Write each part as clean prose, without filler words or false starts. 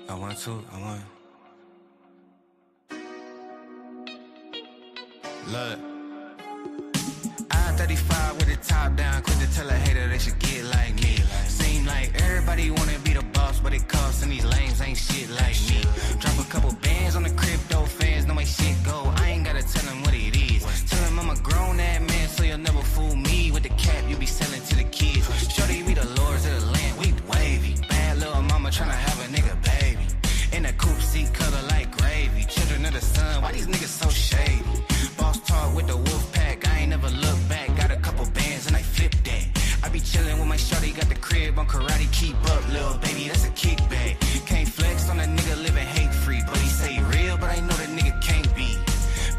I want to. Look. I-35 with the top down, quick to tell a hater they should get like me. Seem like everybody wanna be the boss, but it costs and these lames ain't shit like me. Drop a couple bands on the crypto fans, know my shit go. I ain't gotta tell them what it is. Tell them I'm a grown ass man, so you'll never fool me with the cap you be selling to the kids. Shorty, we the lords of the land, we wavy. Bad little mama tryna have a nigga baby. In a coupe seat color like gravy. Children of the sun, why these niggas so shady? Boss talk with the wolf pack, I ain't never look back. Got a couple bands and I flip that. I be chillin' with my shorty, got the crib on karate. Keep up, little baby, that's a kickback. Can't flex on a nigga living hate free, but he say real, but I know that nigga can't be.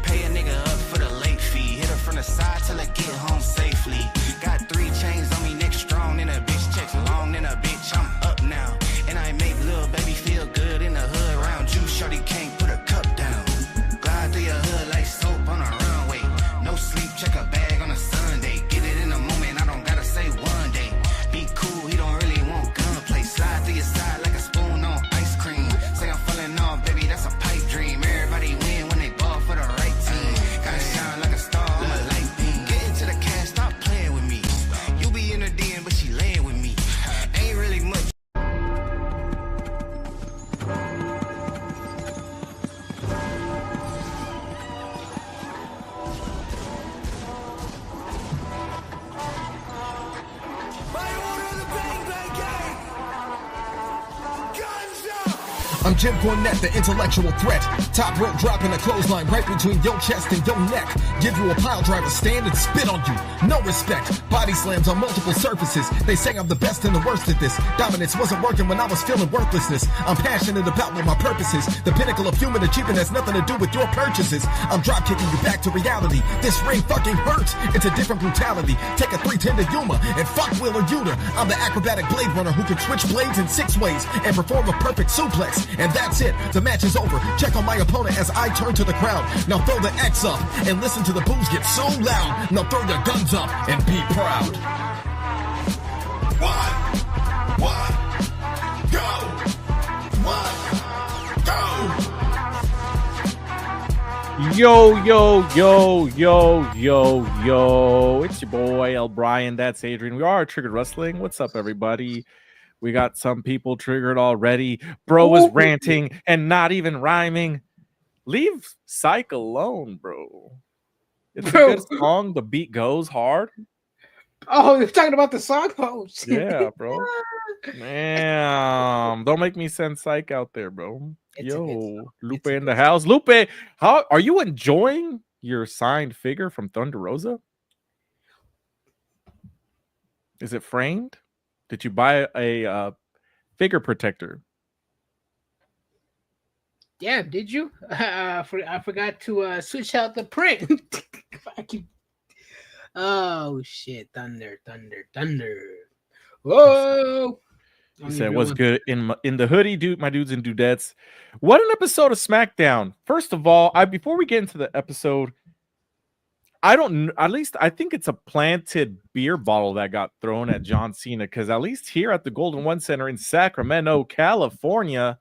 Pay a nigga up for the late fee. Hit her from the side till I get home safely. Got 3 chains on me, neck strong, and a bitch checks long, and a bitch I'm up now. And I make little baby feel good in the hood around you. Shorty can't put her cup down. Glide through your hood like soap on a runway. No sleep, check a bag on a Sunday. Get it in a moment, I don't gotta say one day. Be cool, he don't really want gunplay. Slide to your side like a spoon on ice cream. Say I'm falling off, baby, that's a pipe dream. Everybody win when they ball for the right team. Gotta shine like a star on a light beam. Get into the cash, stop playing with me. You be in the DM, but she laying with me. Ain't really much. I'm Jim Cornette, the intellectual threat. Top rope dropping a clothesline right between your chest and your neck. Give you a pile driver stand and spit on you. No respect. Body slams on multiple surfaces. They say I'm the best and the worst at this. Dominance wasn't working when I was feeling worthlessness. I'm passionate about what my purpose is. The pinnacle of human achievement has nothing to do with your purchases. I'm drop kicking you back to reality. This ring fucking hurts. It's a different brutality. Take a 310 to Yuma and fuck Wheeler Yuta. I'm the acrobatic blade runner who can switch blades in 6 ways and perform a perfect suplex. And that's it. The match is over. Check on my opponent as I turn to the crowd. Now throw the X up and listen to the boos get so loud. Now throw your guns up and be proud. One, go. One, go. Yo. It's your boy, El Brian. That's Adrian. We are Triggered Wrestling. What's up, everybody? We got some people triggered already. Bro was ranting and not even rhyming. Leave Psych alone, bro. It's a good song. The beat goes hard. Oh, you're talking about the song? Oh, shit. Yeah, bro. Man, don't make me send Psych out there, bro. Yo, Lupe in the house. Lupe, how are you enjoying your signed figure from Thunder Rosa? Is it framed? Did you buy a figure protector? Yeah, did you? I forgot to switch out the print. Oh, shit. Thunder. Whoa. He said, what's good in the hoodie, dude? My dudes and dudettes. What an episode of SmackDown. First of all, before we get into the episode, I think it's a planted beer bottle that got thrown at John Cena, because at least here at the Golden One Center in Sacramento, California,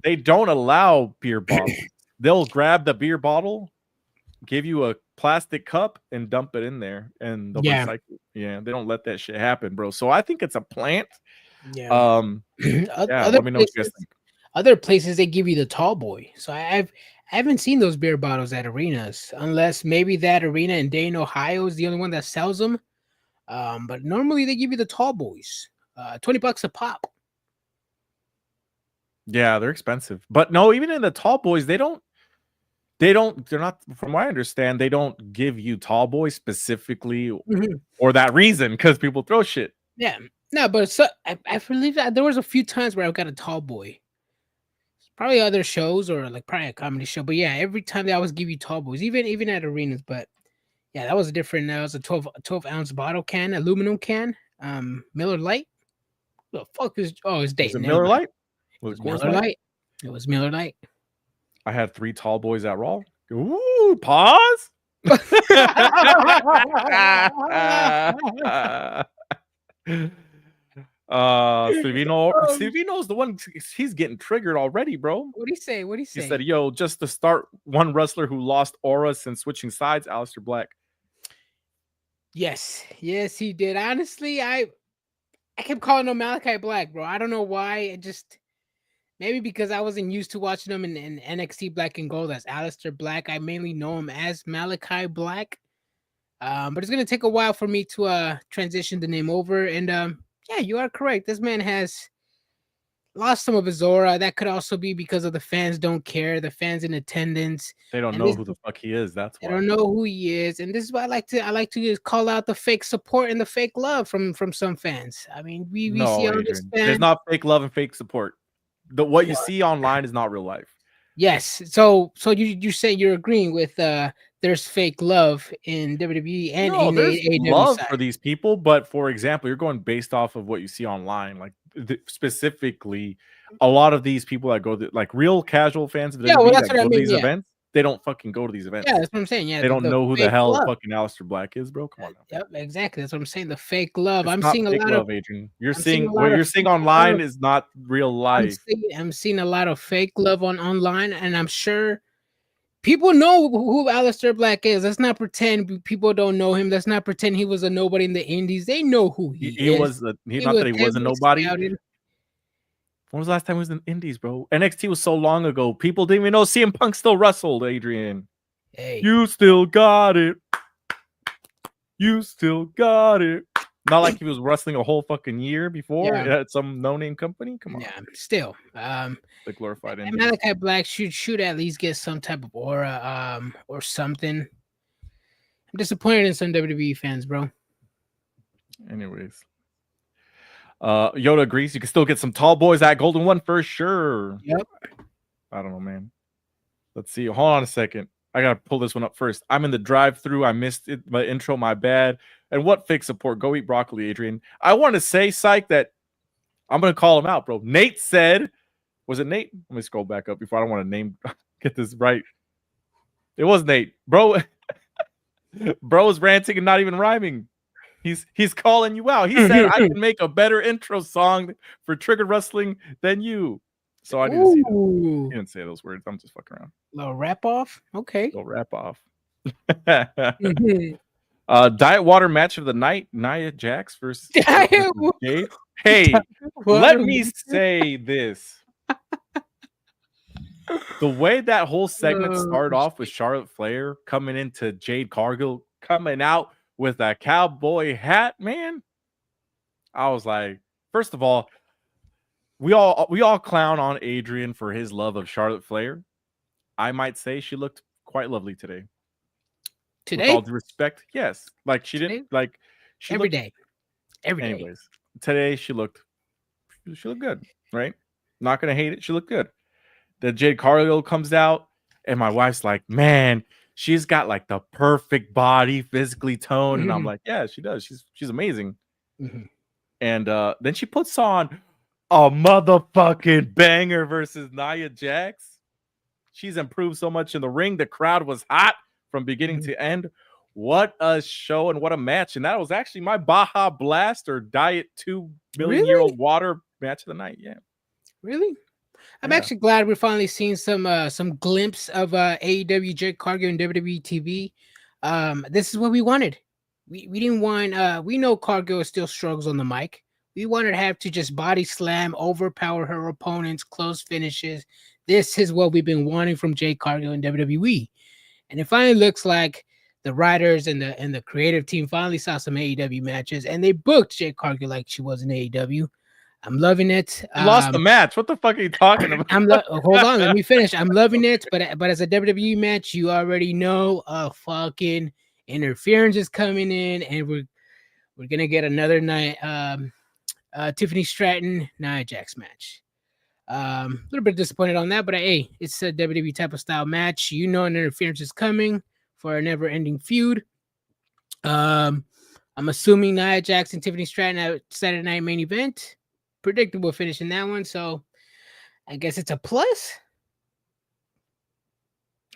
they don't allow beer bottles. They'll grab the beer bottle, give you a plastic cup, and dump it in there, and they'll recycle. Yeah, they don't let that shit happen, bro. So I think it's a plant. Yeah. Let me know what you guys think. Other places they give you the tall boy. So I haven't seen those beer bottles at arenas, unless maybe that arena in Dayton, Ohio is the only one that sells them. But normally they give you the tall boys, $20 a pop. Yeah, they're expensive. But no, even in the tall boys, they're not, from what I understand, they don't give you tall boys specifically or that reason, because people throw shit. Yeah. No, but I believe that there was a few times where I got a tall boy. Probably other shows or like probably a comedy show. But yeah, every time they always give you tall boys, even at arenas. But yeah, that was a different. That was a 12-ounce bottle can, aluminum can, Miller Lite. The fuck is? Oh, it's Dayton. Was it Miller Lite? It was Miller Lite. It was Miller Lite. I had 3 tall boys at Raw. Ooh, pause. Silvino's the one. He's getting triggered already, bro. What'd he say? What'd he say? He said, "Yo, just to start, one wrestler who lost aura since switching sides, Aleister Black." Yes, he did. Honestly, I kept calling him Malachi Black, bro. I don't know why. It just maybe because I wasn't used to watching him in NXT Black and Gold as Aleister Black. I mainly know him as Malachi Black. But it's gonna take a while for me to transition the name over. And yeah, you are correct. This man has lost some of his aura. That could also be because of the fans don't care, the fans in attendance. They don't know who the fuck he is. That's why. They don't know who he is. And this is why I like to just call out the fake support and the fake love from some fans. I mean, we see all this fan. There's not fake love and fake support. What you see online is not real life. Yes. So you say you're agreeing with there's fake love in WWE and in there's AEW love side. for these people, but for example, you're going based off of what you see online. Like specifically, a lot of these people that go like real casual fans of WWE that's that what I go to mean, these events, they don't fucking go to these events. Yeah, that's what I'm saying. Yeah, they don't know who the hell love. fucking Aleister Black is, bro. Come on now. Yep, exactly. That's what I'm saying. The fake love. It's I'm not seeing a fake lot love, of Adrian. You're seeing what you're seeing online is not real life. I'm seeing a lot of fake love online, and I'm sure people know who Aleister Black is. Let's not pretend people don't know him. Let's not pretend he was a nobody in the Indies. They know who he is. Not that he was a nobody. Scouted. When was the last time he was in the Indies, bro? NXT was so long ago. People didn't even know CM Punk still wrestled, Adrian. Hey. You still got it. You still got it. Not like he was wrestling a whole fucking year before at some no-name company. Come on. Yeah, still. The glorified and Malachi Black should at least get some type of aura or something. I'm disappointed in some WWE fans, bro. Anyways. Yoda agrees. You can still get some tall boys at Golden One for sure. Yep. I don't know, man. Let's see. Hold on a second. I gotta pull this one up first. I'm in the drive-through. I missed it. My intro, my bad. And what fake support? Go eat broccoli, Adrian. I want to say, Psych, that I'm gonna call him out, bro. Nate said, was it Nate? Let me scroll back up before I don't want to get this right. It was Nate, bro. Bro's ranting and not even rhyming. He's calling you out. He said I can make a better intro song for Triggered Wrestling than you. So I didn't see that. He didn't say those words. I'm just fucking around. Little rap off. Okay. Little rap off. Diet water match of the night. Nia Jax versus Jade. Hey, let me say this. The way that whole segment started off with Charlotte Flair coming into Jade Cargill, coming out with a cowboy hat, man. I was like, first of all, we all clown on Adrian for his love of Charlotte Flair. I might say she looked quite lovely today. Today? With all due respect, yes. Like she didn't like she every looked, day. Every day. Anyways, today she looked good, right? Not gonna hate it. She looked good. The Jade Cargill comes out, and my wife's like, man, she's got like the perfect body, physically toned. And I'm like, yeah, she does. She's amazing. And then she puts on a motherfucking banger versus Nia Jax. She's improved so much in the ring. The crowd was hot from beginning to end. What a show and what a match. And that was actually my Baja Blast or Diet 2 million-year-old water match of the night. Yeah. Really? I'm actually glad we're finally seeing some glimpse of AEW Jade Cargill and WWE TV. This is what we wanted. We didn't want we know Cargill still struggles on the mic. We wanted to have to just body slam, overpower her opponents, close finishes. This is what we've been wanting from Jade Cargill and WWE. And it finally looks like the writers and the creative team finally saw some AEW matches, and they booked Jade Cargill like she was in AEW. I'm loving it. Lost the match. What the fuck are you talking about? Hold on, let me finish. I'm loving it, but as a WWE match, you already know fucking interference is coming in, and we're gonna get another night. Tiffany Stratton, Nia Jax match. A little bit disappointed on that, but hey, it's a WWE type of style match. You know, an interference is coming for a never-ending feud. I'm assuming Nia Jax and Tiffany Stratton at Saturday Night Main Event. Predictable finish in that one, so I guess it's a plus.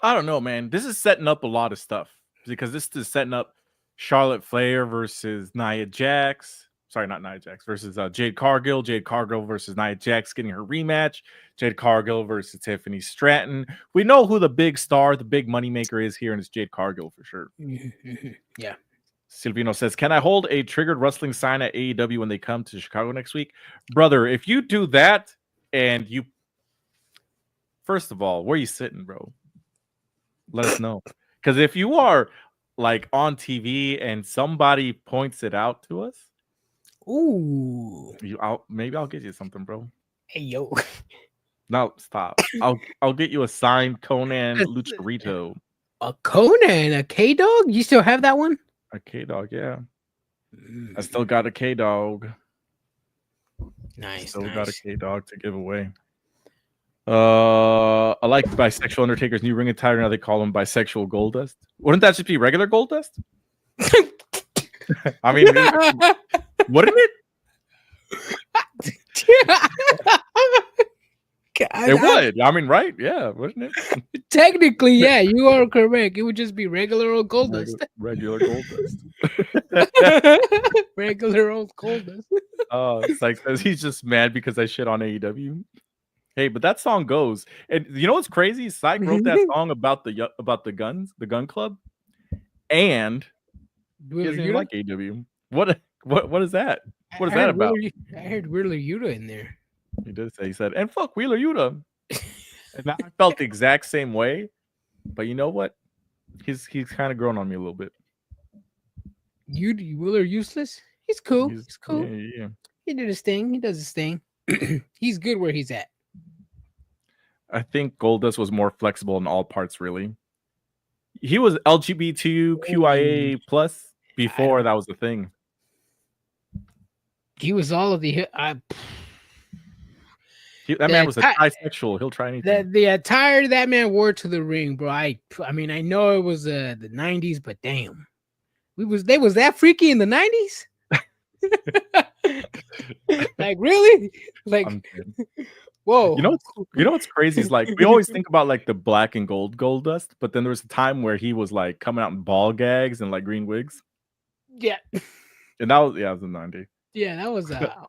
I don't know, man. This is setting up a lot of stuff because this is setting up Charlotte Flair versus Nia Jax, sorry, not Nia Jax, versus Jade Cargill. Jade Cargill versus Nia Jax getting her rematch. Jade Cargill versus Tiffany Stratton. We know who the big star, the big moneymaker is here, and it's Jade Cargill for sure. Yeah. Silvino says, can I hold a triggered wrestling sign at AEW when they come to Chicago next week? Brother, if you do that and you, first of all, where are you sitting, bro? Let us know. Because if you are like on TV and somebody points it out to us, ooh, maybe I'll get you something, bro. Hey, yo. No, stop. I'll get you a signed Conan Lucharito. A Conan, a K-Dog? You still have that one? A K-Dog, yeah. I still got a K-Dog. Nice. Still got a K-Dog to give away. I like bisexual Undertaker's new ring attire. Now they call him bisexual Goldust. Wouldn't that just be regular Goldust? I mean, wouldn't it? It would. I mean, right? Yeah, wouldn't it? Technically, yeah, you are correct. It would just be regular old Goldust. Regular Goldust. Regular old Goldust. Oh, it's like he's just mad because I shit on AEW. Hey, but that song goes, and you know what's crazy? Syke wrote that song about the gun club, and he doesn't even like AEW. What is that? What is that about? I heard Wheeler Yuta in there. He did say, he said, and fuck Wheeler Yuta. And I felt the exact same way, but you know what? He's kind of grown on me a little bit. Wheeler useless? He's cool. He's cool. Yeah. He did his thing. He does his thing. He's good where he's at. I think Goldust was more flexible in all parts, really. He was LGBTQIA plus before that was the thing. He was all of the... that man was a bisexual. He'll try anything. The attire that man wore to the ring, bro. I mean, I know it was the 90s, but damn. They was that freaky in the 90s? Like, really? Like, whoa. You know what's crazy is like we always think about like the black and gold Goldust, but then there was a time where he was like coming out in ball gags and like green wigs. Yeah. And that was the 90s. Yeah, that was that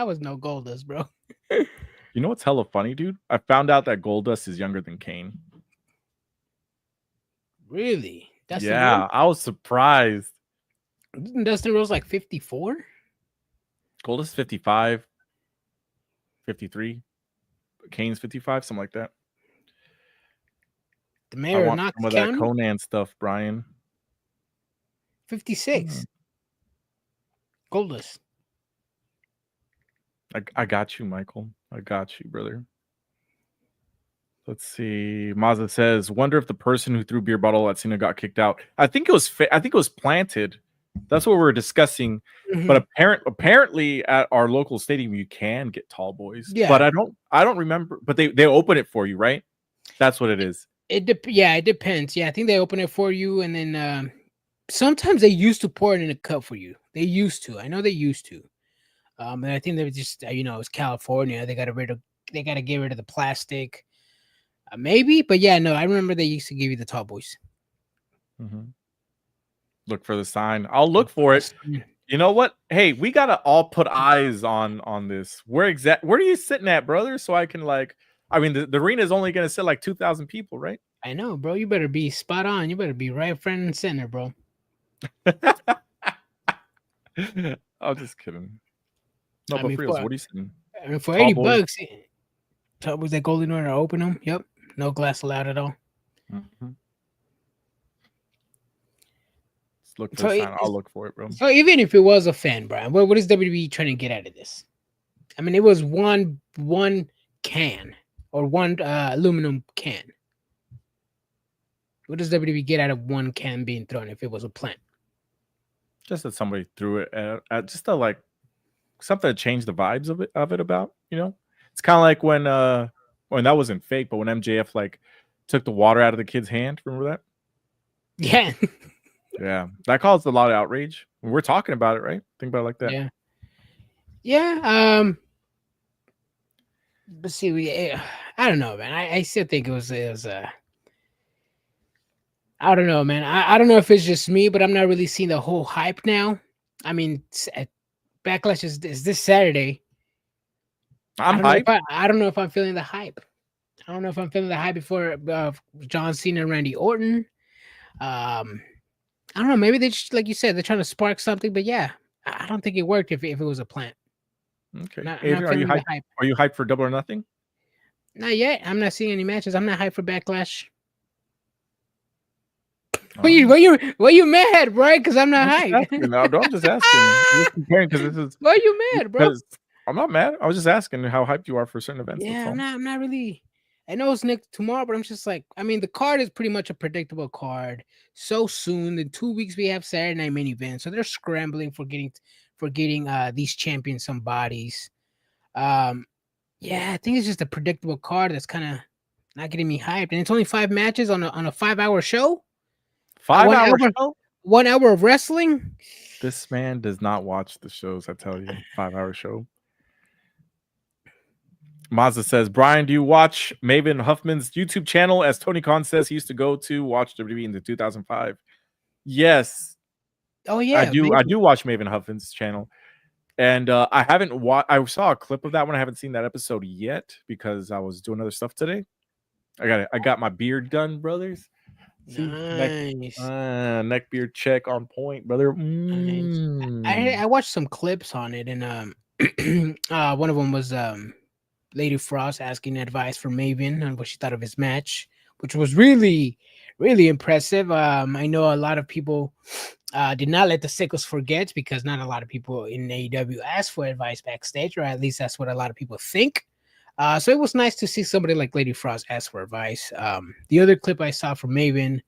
was no Goldust, bro. You know what's hella funny, dude? I found out that Goldust is younger than Kane. Really? Yeah, I was surprised. Isn't Dustin Rose like 54? Goldust 55, 53. Kane's 55, something like that. The mayor I want some of that Conan stuff, Brian. 56. Goldust. I got you, Michael. I got you, brother. Let's see. Mazda says, "Wonder if the person who threw beer bottle at Cena got kicked out." I think it was planted. That's what we were discussing. Mm-hmm. But apparently, at our local stadium, you can get tall boys. Yeah. But I don't remember. But they open it for you, right? That's what it is. It depends. Yeah, I think they open it for you, and then sometimes they used to pour it in a cup for you. They used to. I know they used to. And I think they were just it's California. They got to get rid of the plastic. Maybe, but yeah, no, I remember they used to give you the tall boys. Mm-hmm. Look for the sign. I'll look for it. You know what? Hey, we gotta all put eyes on this. Where are you sitting at, brother? So I can the arena is only gonna sit like 2,000 people, right? I know, bro. You better be spot on. You better be right front and center, bro. I'm just kidding. No, but for real, what are you saying? I mean, for $80, tall boys that Golden Order open them. Yep. No glass allowed at all. Mm-hmm. Let's look for the sign. I'll look for it, bro. So even if it was a fan, Brian, what is WWE trying to get out of this? I mean, it was one can or one aluminum can. What does WWE get out of one can being thrown if it was a plant? Just that somebody threw it at just to something to change the vibes of it about, It's kind of like when that wasn't fake, but when MJF took the water out of the kid's hand, remember that? Yeah. Yeah. That caused a lot of outrage. We're talking about it, right? Think about it like that. Yeah. Yeah. But see, I don't know, man. I still think it was I don't know, man. I don't know if it's just me, but I'm not really seeing the whole hype now. I mean, Backlash is this Saturday. I'm hyped. I don't know if I'm feeling the hype. I don't know if I'm feeling the hype before John Cena and Randy Orton. I don't know. Maybe they just, like you said, they're trying to spark something. But yeah, I don't think it worked if it was a plant. Okay. Not Adrian, are you feeling the hyped? hype. Are you hyped for Double or Nothing? Not yet. I'm not seeing any matches. I'm not hyped for Backlash. Oh. Why you mad, bro? Because I'm not hyped. I'm just asking. I'm just comparing because this is. Why you mad, bro? I'm not mad. I was just asking how hyped you are for certain events. Yeah, I'm not really. I know it's next tomorrow, but I'm just like, I mean, the card is pretty much a predictable card. So soon, in 2 weeks, we have Saturday Night Main Event, so they're scrambling for getting these champions some bodies. Yeah, I think it's just a predictable card that's kind of not getting me hyped, and it's only 5 matches on a 5-hour show. 5-hour show? 1 hour of wrestling. This man does not watch the shows. I tell you, 5-hour show. Mazda says, Brian, do you watch Maven Huffman's YouTube channel? As Tony Khan says, he used to go to watch WWE in 2005. Yes. Oh yeah, I do. I do watch Maven Huffman's channel, and I haven't watched. I saw a clip of that one. I haven't seen that episode yet because I was doing other stuff today. I got my beard done, brothers. Nice. Neck beard check on point, brother. I watched some clips on it, and one of them was Lady Frost asking advice for Maven on what she thought of his match, which was really, really impressive. I know a lot of people did not let the sickles forget because not a lot of people in AEW asked for advice backstage, or at least that's what a lot of people think. So it was nice to see somebody like Lady Frost ask for advice. The other clip I saw from Maven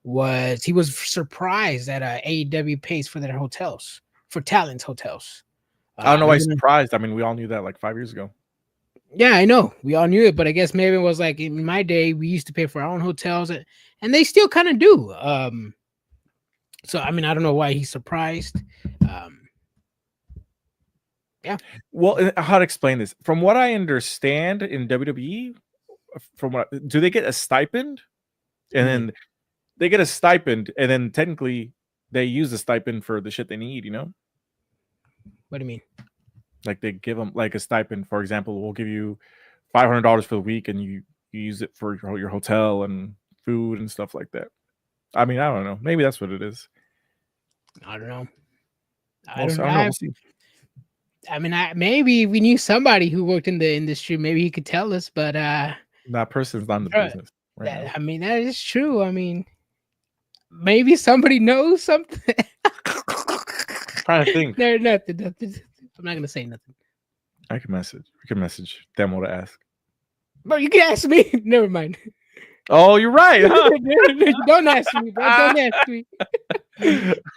was he was surprised that AEW pays for their hotels, for talent hotels. I don't know why he's surprised. I mean, we all knew that like 5 years ago. Yeah, I know. We all knew it, but I guess Maven was like, in my day, we used to pay for our own hotels, and they still kind of do. So, I mean, I don't know why he's surprised. Yeah. Well, how to explain this? From what I understand in WWE, do they get a stipend? And then they get a stipend, and then technically they use the stipend for the shit they need, you know? What do you mean? Like they give them like a stipend. For example, we'll give you $500 for the week, and you use it for your hotel and food and stuff like that. I mean, I don't know. Maybe that's what it is. I don't know. We'll see. I mean, maybe we knew somebody who worked in the industry. Maybe he could tell us, but that person's not in the business. Right I mean, that is true. I mean, maybe somebody knows something. Trying to think. There's nothing. I'm not gonna say nothing. I can message. We can message Demo to ask. But you can ask me. Never mind. Oh, you're right. Huh? Don't ask me, bro. Don't ask me.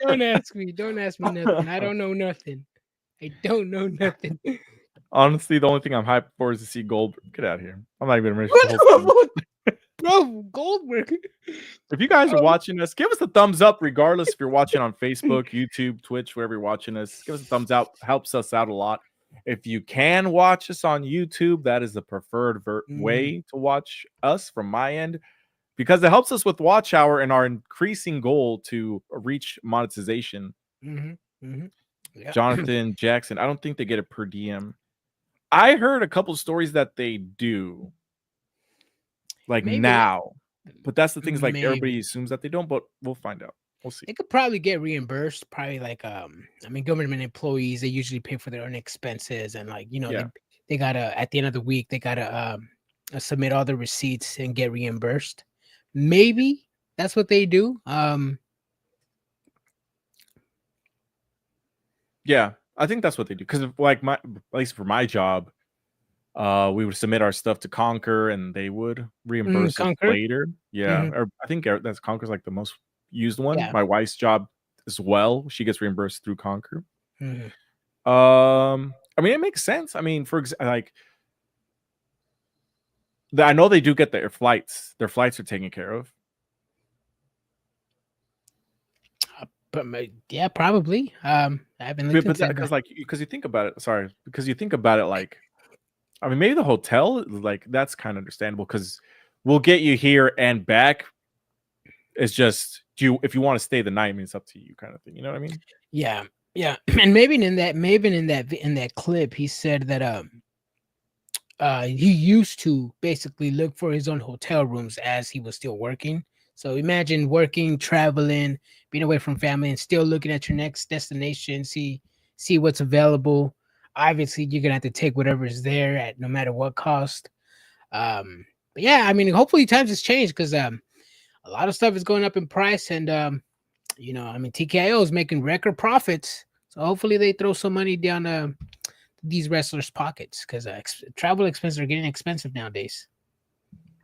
Don't ask me. Don't ask me nothing. I don't know nothing. I don't know nothing. Honestly, the only thing I'm hyped for is to see Goldberg. Get out of here. I'm not even ready. Bro, Goldberg. If you guys are watching us, give us a thumbs up, regardless if you're watching on Facebook, YouTube, Twitch, wherever you're watching us. Give us a thumbs up. Helps us out a lot. If you can watch us on YouTube, that is the preferred way to watch us from my end, because it helps us with watch hour and our increasing goal to reach monetization. Yeah. Jonathan Jackson, I don't think they get it per DM. I heard a couple stories that they do, like maybe. Now, but that's the things like everybody assumes that they don't, but we'll find out. We'll see. They could probably get reimbursed. Probably like I mean, government employees, they usually pay for their own expenses, and like they gotta at the end of the week they gotta submit all the receipts and get reimbursed. Maybe that's what they do. Yeah, I think that's what they do, because like at least for my job, we would submit our stuff to Conquer and they would reimburse us later. Yeah, or I think that's Conquer's like the most used one. Yeah. My wife's job as well, she gets reimbursed through Conquer. I mean, it makes sense. I mean, for example, like I know they do get their flights. Their flights are taken care of. But yeah, probably. I haven't looked at that because you think about it. Sorry, because you think about it, like, I mean, maybe the hotel, like, that's kind of understandable because we'll get you here and back, It's just if you want to stay the night, I mean, it's up to you, kind of thing. You know what I mean? Yeah. And maybe in that clip, he said that he used to basically look for his own hotel rooms as he was still working. So imagine working, traveling, being away from family, and still looking at your next destination, see what's available. Obviously, you're gonna have to take whatever is there at no matter what cost. But yeah, I mean, hopefully times has changed because a lot of stuff is going up in price, and I mean, TKO is making record profits. So hopefully they throw some money down these wrestlers' pockets because travel expenses are getting expensive nowadays.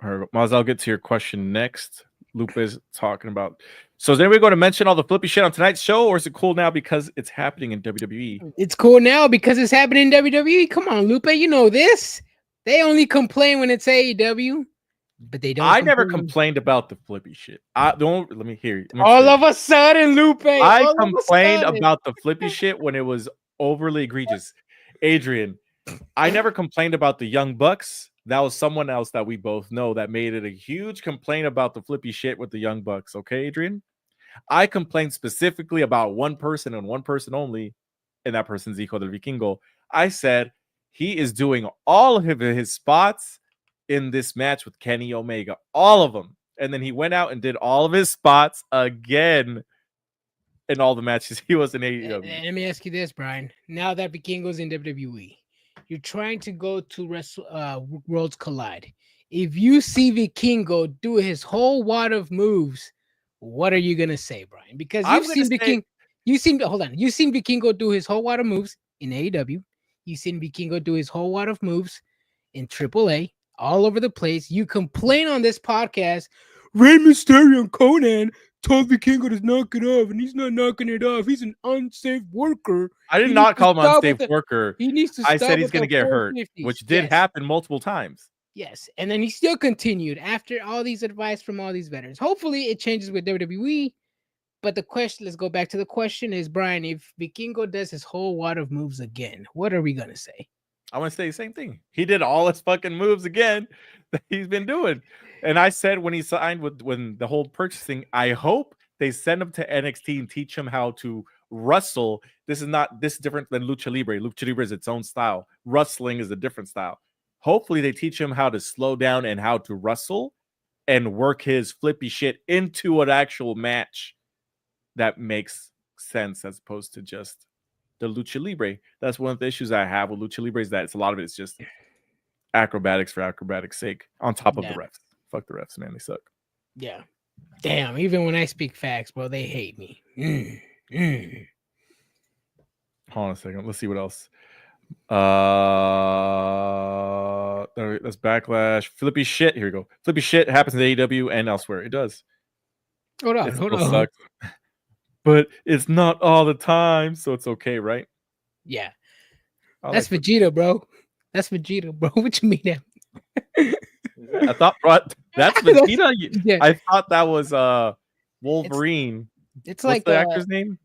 Maz, I'll get to your question next. Lupe is talking about. So is anybody going to mention all the flippy shit on tonight's show, or is it cool now because it's happening in WWE? It's cool now because it's happening in WWE. Come on, Lupe, you know this. They only complain when it's AEW, but they don't. I never complained about the flippy shit. Let me hear you. All of a sudden, Lupe. I complained about the flippy shit when it was overly egregious. Adrian, I never complained about the Young Bucks. That was someone else that we both know that made it a huge complaint about the flippy shit with the Young Bucks. Okay, Adrian? I complained specifically about one person and one person only, and that person's Hijo del Vikingo. I said he is doing all of his spots in this match with Kenny Omega. All of them. And then he went out and did all of his spots again in all the matches he was in AEW. Let me ask you this, Brian. Now that Vikingo's in WWE, you're trying to go to Worlds Collide. If you see Vikingo do his whole wad of moves, what are you gonna say, Brian? Because you've seen Vikingo do his whole wad of moves in AEW. You've seen Vikingo do his whole wad of moves in AAA, all over the place. You complain on this podcast. Rey Mysterio and Conan told Vikingo to knock it off, and he's not knocking it off. He's an unsafe worker. I did not call him an unsafe worker. He needs to. I said he's going to get hurt, which did happen multiple times. Yes, and then he still continued after all these advice from all these veterans. Hopefully, it changes with WWE. But the question, let's go back to the question: is Brian, if Vikingo does his whole wad of moves again, what are we gonna say? I want to say the same thing. He did all his fucking moves again that he's been doing. And I said when he signed when the whole purchasing, I hope they send him to NXT and teach him how to wrestle. This is different than Lucha Libre. Lucha Libre is its own style. Wrestling is a different style. Hopefully they teach him how to slow down and how to wrestle and work his flippy shit into an actual match that makes sense as opposed to just the Lucha Libre. That's one of the issues I have with Lucha Libre is that a lot of it is just acrobatics for acrobatics sake on top of the refs. Fuck the refs, man. They suck. Yeah. Damn. Even when I speak facts, bro, they hate me. Hold on a second. Let's see what else. That's Backlash. Flippy shit. Here we go. Flippy shit happens in AEW and elsewhere. It does. Hold on. Sucks. But it's not all the time, so it's okay, right? Yeah. That's Vegeta, bro. That's Vegeta, bro. What you mean? I thought that's Vegeta. Yeah. I thought that was Wolverine. It's What's like the actor's name?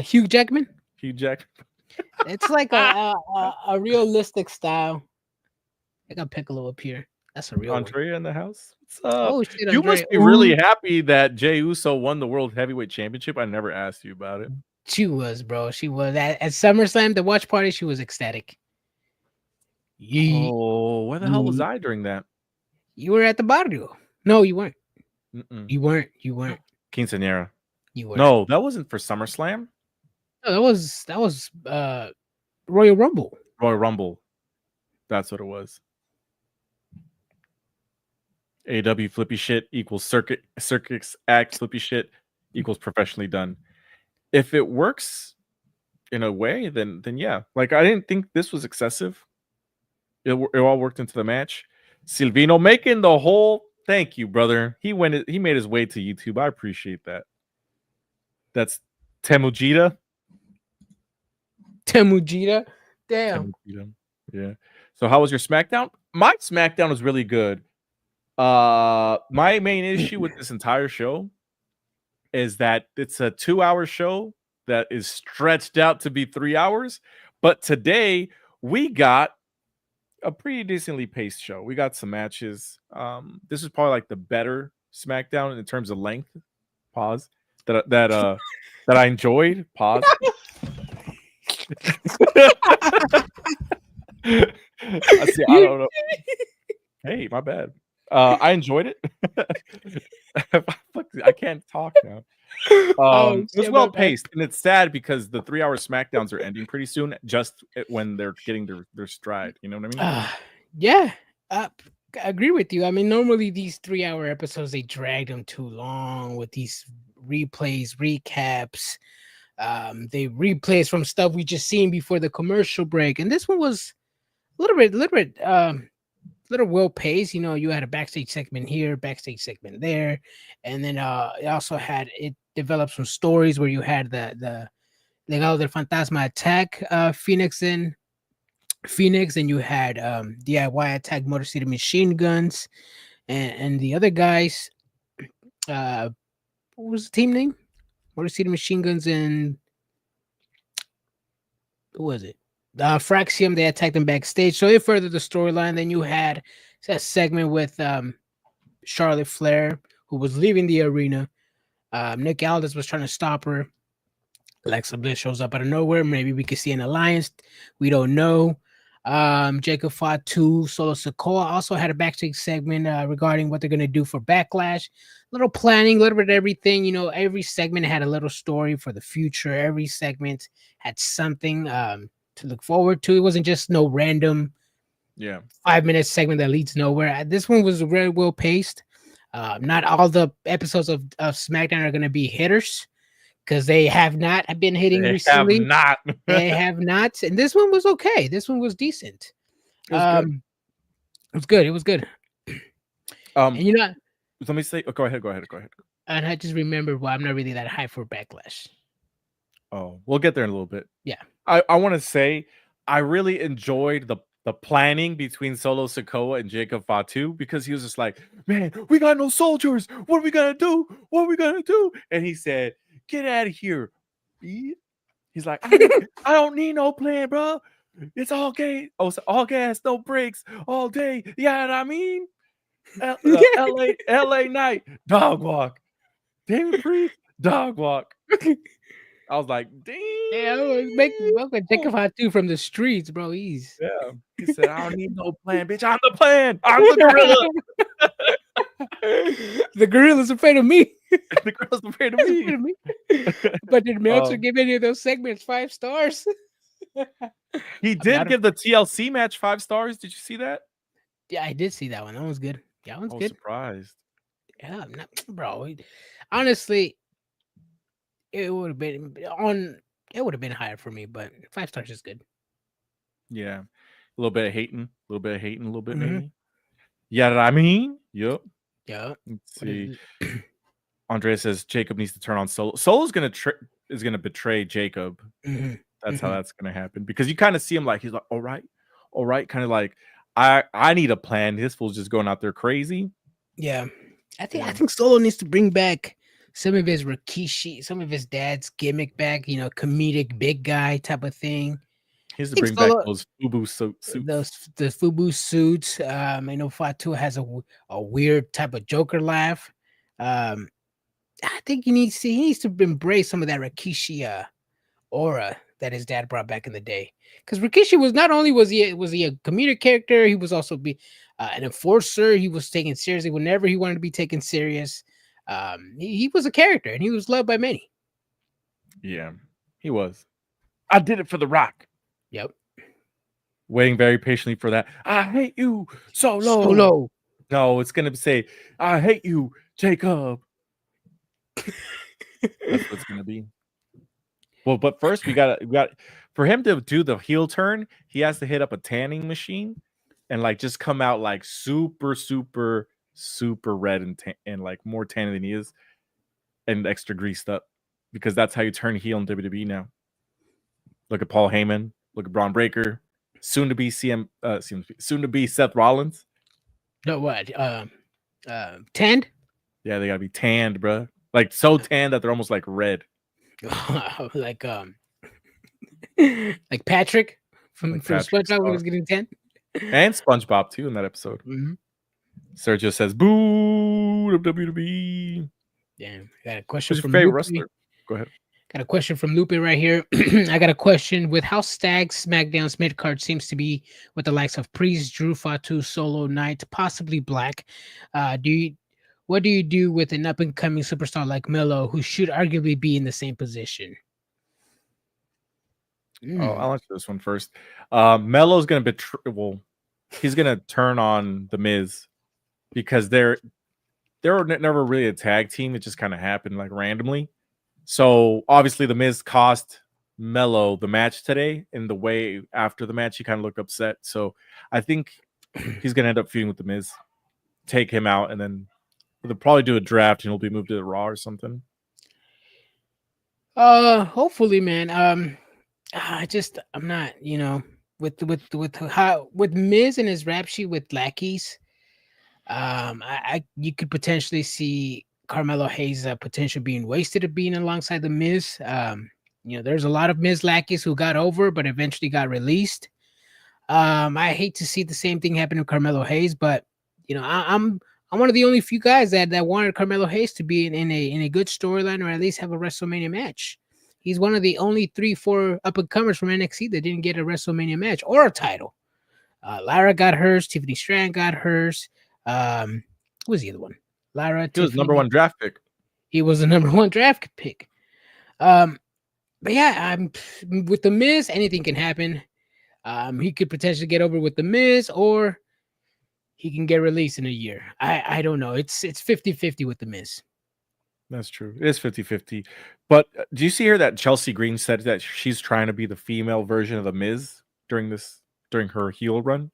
Hugh Jackman. Hugh Jackman. It's like a realistic style. I got Piccolo up here. That's a real Andrea one. in the house. What's up? Oh shit! You must be really happy that Jey Uso won the World Heavyweight Championship. I never asked you about it. She was, bro. She was at SummerSlam, the watch party. She was ecstatic. Oh, where the hell was I during that? You were at the barrio. No, you weren't. Mm-mm. You weren't. Quinceañera. You weren't. No, that wasn't for SummerSlam. No, that was Royal Rumble. Royal Rumble. That's what it was. AW flippy shit equals circus act flippy shit equals professionally done. If it works in a way, then yeah. Like I didn't think this was excessive. It all worked into the match. Silvino making the whole. Thank you, brother. He made his way to YouTube. I appreciate that. That's Temujita. Damn. Temujita. Yeah. So how was your SmackDown? My SmackDown was really good. My main issue with this entire show is that it's a 2-hour show that is stretched out to be 3 hours. But today we got a pretty decently paced show. We got some matches. This is probably like the better SmackDown in terms of length. Pause. That I enjoyed. Pause. I don't know. Hey, my bad. I enjoyed it. I can't talk now. It was well paced, and it's sad because the 3-hour SmackDowns are ending pretty soon, just when they're getting their stride. You know what I mean? Yeah, I agree with you. I mean, normally these 3-hour episodes they drag them too long with these replays, recaps. They replays from stuff we just seen before the commercial break, and this one was a little well paced. You know, you had a backstage segment here, backstage segment there, and then it also had it developed some stories where you had the Legado del Fantasma attack Phoenix, and you had DIY attack Motor City Machine Guns, and the other guys. What was the team name? Motor City Machine Guns and who was it? Fraxium. They attacked them backstage, so it furthered the storyline. Then you had a segment with Charlotte Flair, who was leaving the arena. Nick Aldis was trying to stop her. Alexa Bliss shows up out of nowhere. Maybe we could see an alliance. We don't know. Jacob Fatu, Solo Sikoa also had a backstage segment regarding what they're going to do for Backlash. Little planning, a little bit of everything. You know, every segment had a little story for the future. Every segment had something to look forward to. It wasn't just no random 5-minute segment that leads nowhere. This one was very well paced. Not all the episodes of SmackDown are going to be hitters, because they have not been hitting recently. They have not. And this one was okay. This one was decent. It was good. And you know, let me say, go ahead. And I just remembered why I'm not really that high for Backlash. Oh, we'll get there in a little bit. Yeah. I want to say I really enjoyed the planning between Solo Sikoa and Jacob Fatu, because he was just like, man, we got no soldiers. What are we going to do? And he said, get out of here. He's like, I don't need no plan, bro. It's all gas. Oh, so all gas, no brakes, all day. You know what I mean? LA Knight, dog walk. David Priest, dog walk. I was like, dang. Yeah, welcome Jacob Fatu from the streets, bro. He said, I don't need no plan, bitch. I'm the plan. I'm the gorilla. The gorilla's afraid of me. The girl's afraid of me. But did Meltzer give any of those segments 5 stars? He did give the TLC match 5 stars. Did you see that? Yeah, I did see that one. That was good. Yeah, that one's good. Surprised. Yeah, bro. Honestly, it would have been higher for me, but 5 stars is good. Yeah. A little bit of hating, maybe. Yeah, I mean, yep. Yeah. Let's see. Andrea says Jacob needs to turn on Solo. Solo's is gonna betray Jacob. That's how that's gonna happen, because you kind of see him like he's like, all right, kind of like I need a plan. This fool's just going out there crazy. Yeah, I think Solo needs to bring back some of his Rikishi, some of his dad's gimmick back. You know, comedic big guy type of thing. He has to bring back those FUBU suits. The FUBU suits. I know Fatu has a weird type of Joker laugh. I think he needs to embrace some of that Rikishi aura that his dad brought back in the day. Because Rikishi was not only was he a comedic character, he was also an enforcer. He was taken seriously whenever he wanted to be taken serious. He was a character, and he was loved by many. Yeah, he was. I did it for The Rock. Yep. Waiting very patiently for that. I hate you, Solo. No, it's gonna say, I hate you, Jacob. That's what it's gonna be. Well, but first we got for him to do the heel turn, he has to hit up a tanning machine and like just come out like super red and like more tan than he is, and extra greased up, because that's how you turn heel in WWE now. Look at Paul Heyman. Look at Braun Breaker. Soon to be Seth Rollins. No, what? Tanned? Yeah, they gotta be tanned, bro. Like so tanned that they're almost like red. like Patrick from SpongeBob when he was getting tanned. And SpongeBob too in that episode. Sergio says, "Boo." food of WWE. Damn, I got a question Who's your from favorite Lupe. wrestler? Go ahead. Got a question from Lupe right here. I got a question. With how stacked SmackDown's mid card seems to be with the likes of Priest, Drew, Fatu, Solo, Knight, possibly Black, what do you do with an up and coming superstar like Melo, who should arguably be in the same position? Oh, I'll answer this one first. Melo's gonna he's gonna turn on the Miz because they're never really a tag team. It just kind of happened like randomly. So obviously the Miz cost Melo the match today, and the way after the match he kind of looked upset. So I think he's gonna end up feuding with the Miz, take him out, and then they'll probably do a draft and he'll be moved to the Raw or something. Hopefully, man. I'm not, with Miz and his rap sheet with lackeys. You could potentially see Carmelo Hayes' potential being wasted of being alongside the Miz. There's a lot of Miz lackeys who got over but eventually got released. I hate to see the same thing happen to Carmelo Hayes, but I'm one of the only few guys that wanted Carmelo Hayes to be in a good storyline or at least have a WrestleMania match. He's one of the only 3-4 up and comers from NXT that didn't get a WrestleMania match or a title. Lara got hers, Tiffany Strand got hers. Who was the other one? Lara. He was number one draft pick. He was the number one draft pick. But yeah, I'm with the Miz. Anything can happen. He could potentially get over with the Miz, or he can get released in a year. I don't know. It's 50-50 with the Miz. That's true. It is 50-50. But do you see here that Chelsea Green said that she's trying to be the female version of the Miz during her heel run?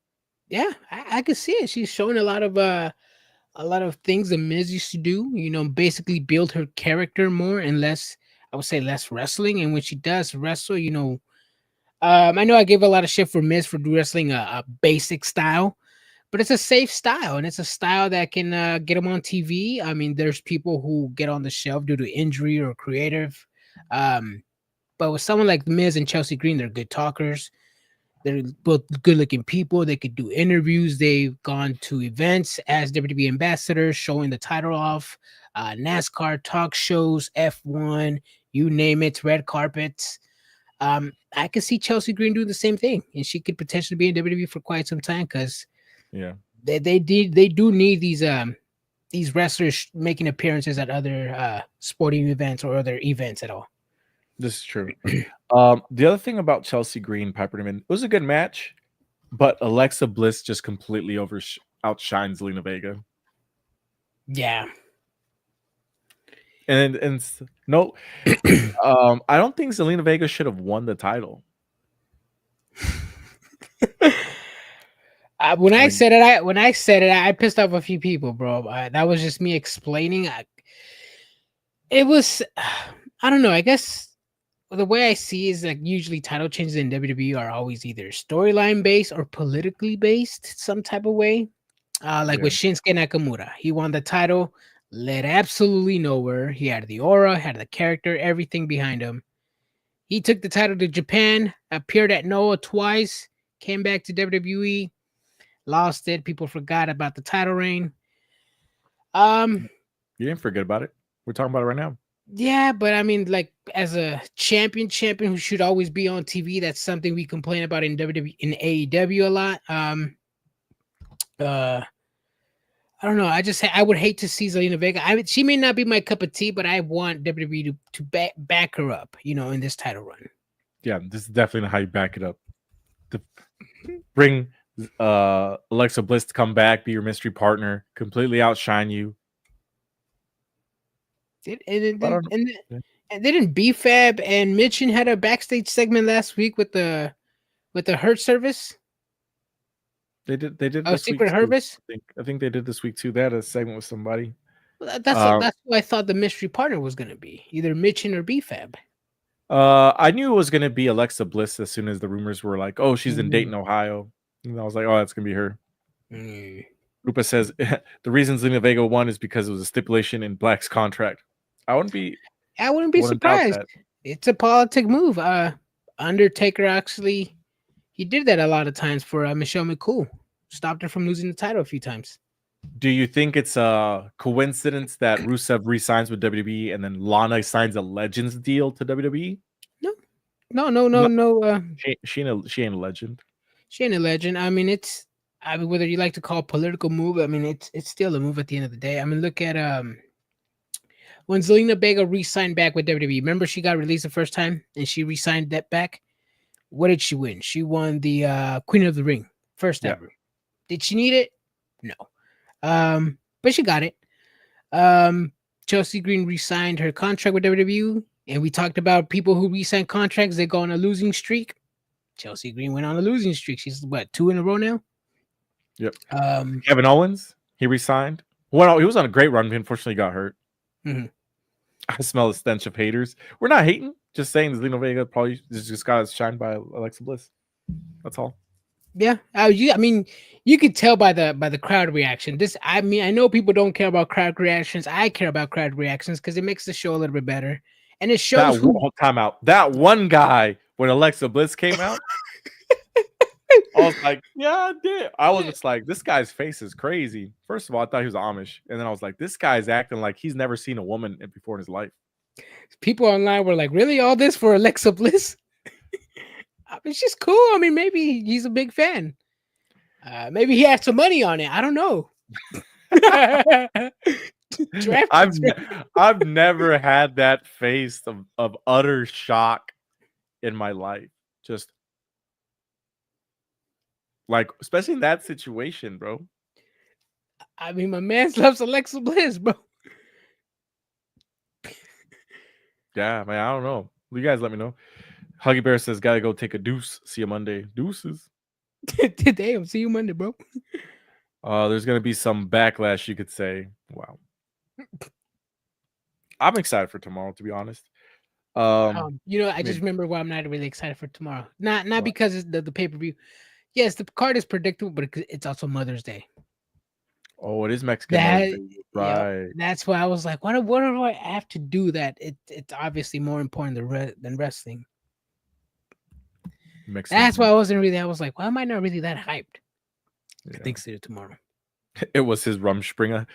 Yeah, I could see it. She's showing a lot of things the Miz used to do. Basically build her character more and less. I would say less wrestling. And when she does wrestle, I know I give a lot of shit for Miz for wrestling a basic style, but it's a safe style and it's a style that can get him on TV. I mean, there's people who get on the shelf due to injury or creative. But with someone like Miz and Chelsea Green, they're good talkers. They're both good-looking people. They could do interviews. They've gone to events as WWE ambassadors, showing the title off, NASCAR talk shows, F1, you name it, red carpets. I could see Chelsea Green doing the same thing, and she could potentially be in WWE for quite some time because they do need these wrestlers making appearances at other sporting events or other events at all. This is true. The other thing about Chelsea Green, Piper Niven, it was a good match, but Alexa Bliss just completely outshines Zelina Vega. Yeah. And no, I don't think Zelina Vega should have won the title. When I said it, I pissed off a few people, bro. That was just me explaining. I don't know. I guess the way I see is like usually title changes in WWE are always either storyline based or politically based, some type of way. With Shinsuke Nakamura, he won the title, led absolutely nowhere. He had the aura, had the character, everything behind him. He took the title to Japan, appeared at Noah twice, came back to WWE, lost it. People forgot about the title reign. You didn't forget about it. We're talking about it right now. Yeah, but I mean, like as a champion who should always be on TV, that's something we complain about in WWE, in AEW a lot. I don't know. I would hate to see Zelina Vega. She may not be my cup of tea, but I want WWE to back her up, in this title run. Yeah, this is definitely not how you back it up. To bring Alexa Bliss to come back, be your mystery partner, completely outshine you. And didn't B-Fab and Mitchin had a backstage segment last week with the Hurt Service? They did. Oh, Secret Service. I think they did this week too. They had a segment with somebody. Well, that's who I thought the mystery partner was going to be, either Mitchin or B-Fab. I knew it was going to be Alexa Bliss as soon as the rumors were like, "Oh, she's in Dayton, Ohio." And I was like, "Oh, that's going to be her." Rupa says the reason Zelina Vega won is because it was a stipulation in Black's contract. I wouldn't be surprised. It's a politic move. Undertaker actually, he did that a lot of times for Michelle McCool. Stopped her from losing the title a few times. Do you think it's a coincidence that Rusev re-signs with WWE and then Lana signs a Legends deal to WWE? No. She ain't a legend. She ain't a legend. I mean, whether you like to call it political move, I mean, it's still a move at the end of the day. I mean, look at when Zelina Vega re-signed back with WWE. Remember, she got released the first time and she re-signed that back. What did she win? She won the Queen of the Ring, first ever. Did she need it? No. But she got it. Chelsea Green re-signed her contract with WWE, and we talked about people who re-sign contracts, they go on a losing streak. Chelsea Green went on a losing streak. She's what, 2 in a row now? Yep. Kevin Owens, he re-signed. Well, he was on a great run, but unfortunately got hurt. Mm-hmm. I smell the stench of haters. We're not hating, just saying Zelina Vega probably just got shined by Alexa Bliss. That's all. Yeah, I mean, you could tell by the crowd reaction. I know people don't care about crowd reactions. I care about crowd reactions because it makes the show a little bit better, and it shows. Time out. That one guy when Alexa Bliss came out, I was like, yeah, I did. I was just like, this guy's face is crazy. First of all, I thought he was Amish, and then I was like, this guy's acting like he's never seen a woman before in his life. People online were like, really, all this for Alexa Bliss? It's just cool. I mean, maybe he's a big fan. Maybe he had some money on it. I don't know. I've never had that face of utter shock in my life. Just like, especially in that situation, bro. I mean, my man loves Alexa Bliss, bro. Yeah, man, I don't know. You guys let me know. Huggy Bear says, gotta go take a deuce. See you Monday. Deuces. Damn, see you Monday, bro. There's gonna be some backlash, you could say. Wow. I'm excited for tomorrow, to be honest. I just remember why I'm not really excited for tomorrow. Not because it's the pay-per-view. Yes, the card is predictable, but it's also Mother's Day. Oh, it is Mexican Mother's Day. Right. That's why I was like, what do I have to do that? It's obviously more important than wrestling. That's why I was like, why am I not really that hyped? Yeah. I think see it tomorrow. It was his Rumspringa.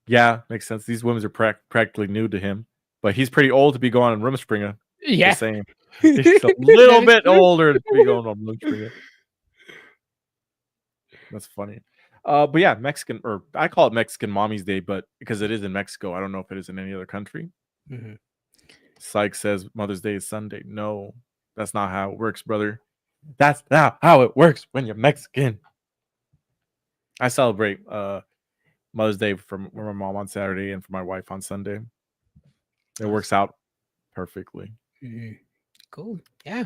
Yeah, makes sense. These women are practically new to him, but he's pretty old to be going on Rumspringa. Yeah, same. He's a little bit older to be going on Rumspringa. That's funny. But yeah, Mexican, or I call it Mexican Mommy's Day, but because it is in Mexico, I don't know if it is in any other country. Mm-hmm. Syke says Mother's Day is Sunday. No, that's not how it works, brother. That's not how it works when you're Mexican. I celebrate Mother's Day for my mom on Saturday and for my wife on Sunday. It works out perfectly. Mm-hmm. Cool. Yeah.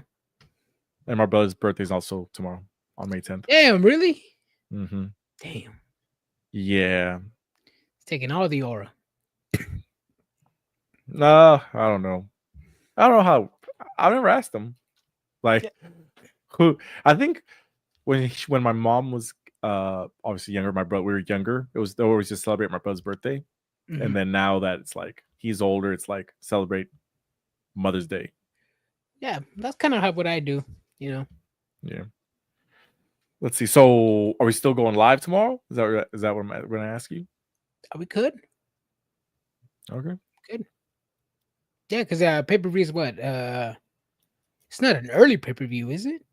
And my brother's birthday is also tomorrow on May 10th. Damn, really? Mm-hmm. Damn. Yeah. It's taking all the aura. No, I don't know. I don't know how. I've never asked him. Like, who? I think when my mom was obviously younger, my brother, we were younger. It was always just celebrate my brother's birthday, and then now that it's like he's older, it's like celebrate Mother's Day. Yeah, that's kind of what I do. You know. Yeah. Let's see. So, are we still going live tomorrow? Is that what I'm going to ask you? We could. Okay. Good. Yeah, because pay-per-view is what? It's not an early pay-per-view, is it?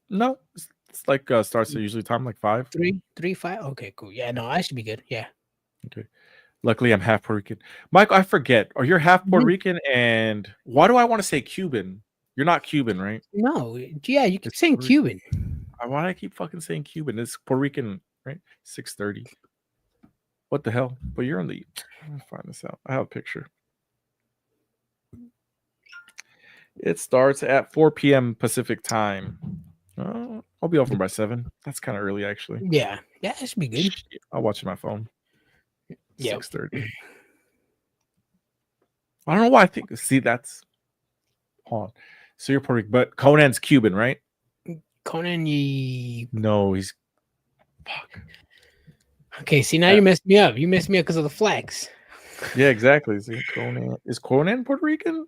No, it's like starts at usually time like 5. 3, 5. Okay, cool. Yeah, no, I should be good. Yeah. Okay. Luckily, I'm half Puerto Rican. Michael, I forget. Are you half Puerto Rican? And why do I want to say Cuban? You're not Cuban, right? No. Yeah, you keep saying Cuban. Why do I keep fucking saying Cuban? It's Puerto Rican, right? 6:30. What the hell? But you're on the. Let me find this out. I have a picture. It starts at 4 p.m. Pacific time. I'll be off by 7. That's kind of early, actually. Yeah, that should be good. I'll watch it on my phone. Yeah. 6:30. I don't know why I think. See, that's on. So you're Puerto Rican, but Conan's Cuban, right? Conan, no, he's fuck. Okay, see now you messed me up. You messed me up because of the flags. Yeah, exactly. See, Conan is Conan Puerto Rican?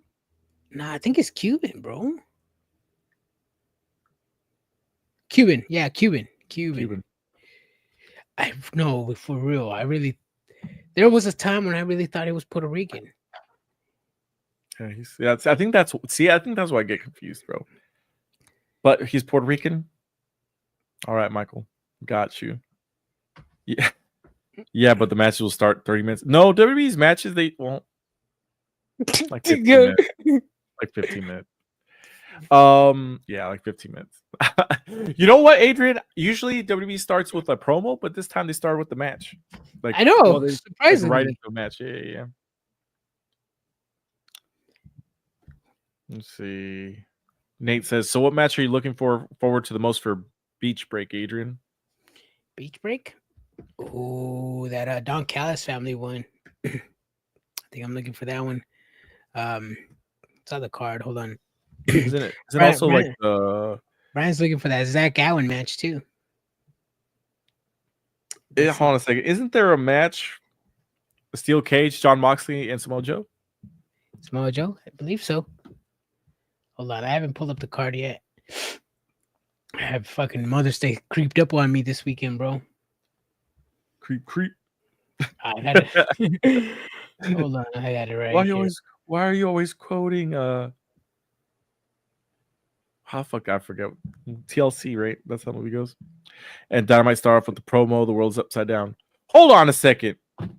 Nah, I think it's Cuban, bro. Cuban, yeah, Cuban. I no, for real. There was a time when I really thought he was Puerto Rican. Yeah, I think that's why I get confused, bro. But he's Puerto Rican. All right, Michael, got you. Yeah, yeah, but the matches will start 30 minutes. No, WWE's matches they won't like 15 minutes. Like 15 minutes. Yeah, like 15 minutes. You know what, Adrian? Usually WWE starts with a promo, but this time they started with the match. Like I know, like, surprisingly. right into a match. Yeah. Let's see. Nate says, "So, what match are you looking forward to the most for Beach Break, Adrian?" Beach Break? Oh, that Don Callis family one. I think I'm looking for that one. It's on the card. Hold on. Isn't it also like the Brian's looking for that Zach Gowen match too. hold on a second. Isn't there a match? A steel cage, John Moxley and Samoa Joe? Samoa Joe? I believe so. Hold on, I haven't pulled up the card yet. I have fucking Mother's Day creeped up on me this weekend, bro. Creep. I had it. Hold on, I got it right here. Why are you always quoting I forget TLC, right? That's how the movie goes. And Dynamite start off with the promo, the world's upside down. Hold on a second. What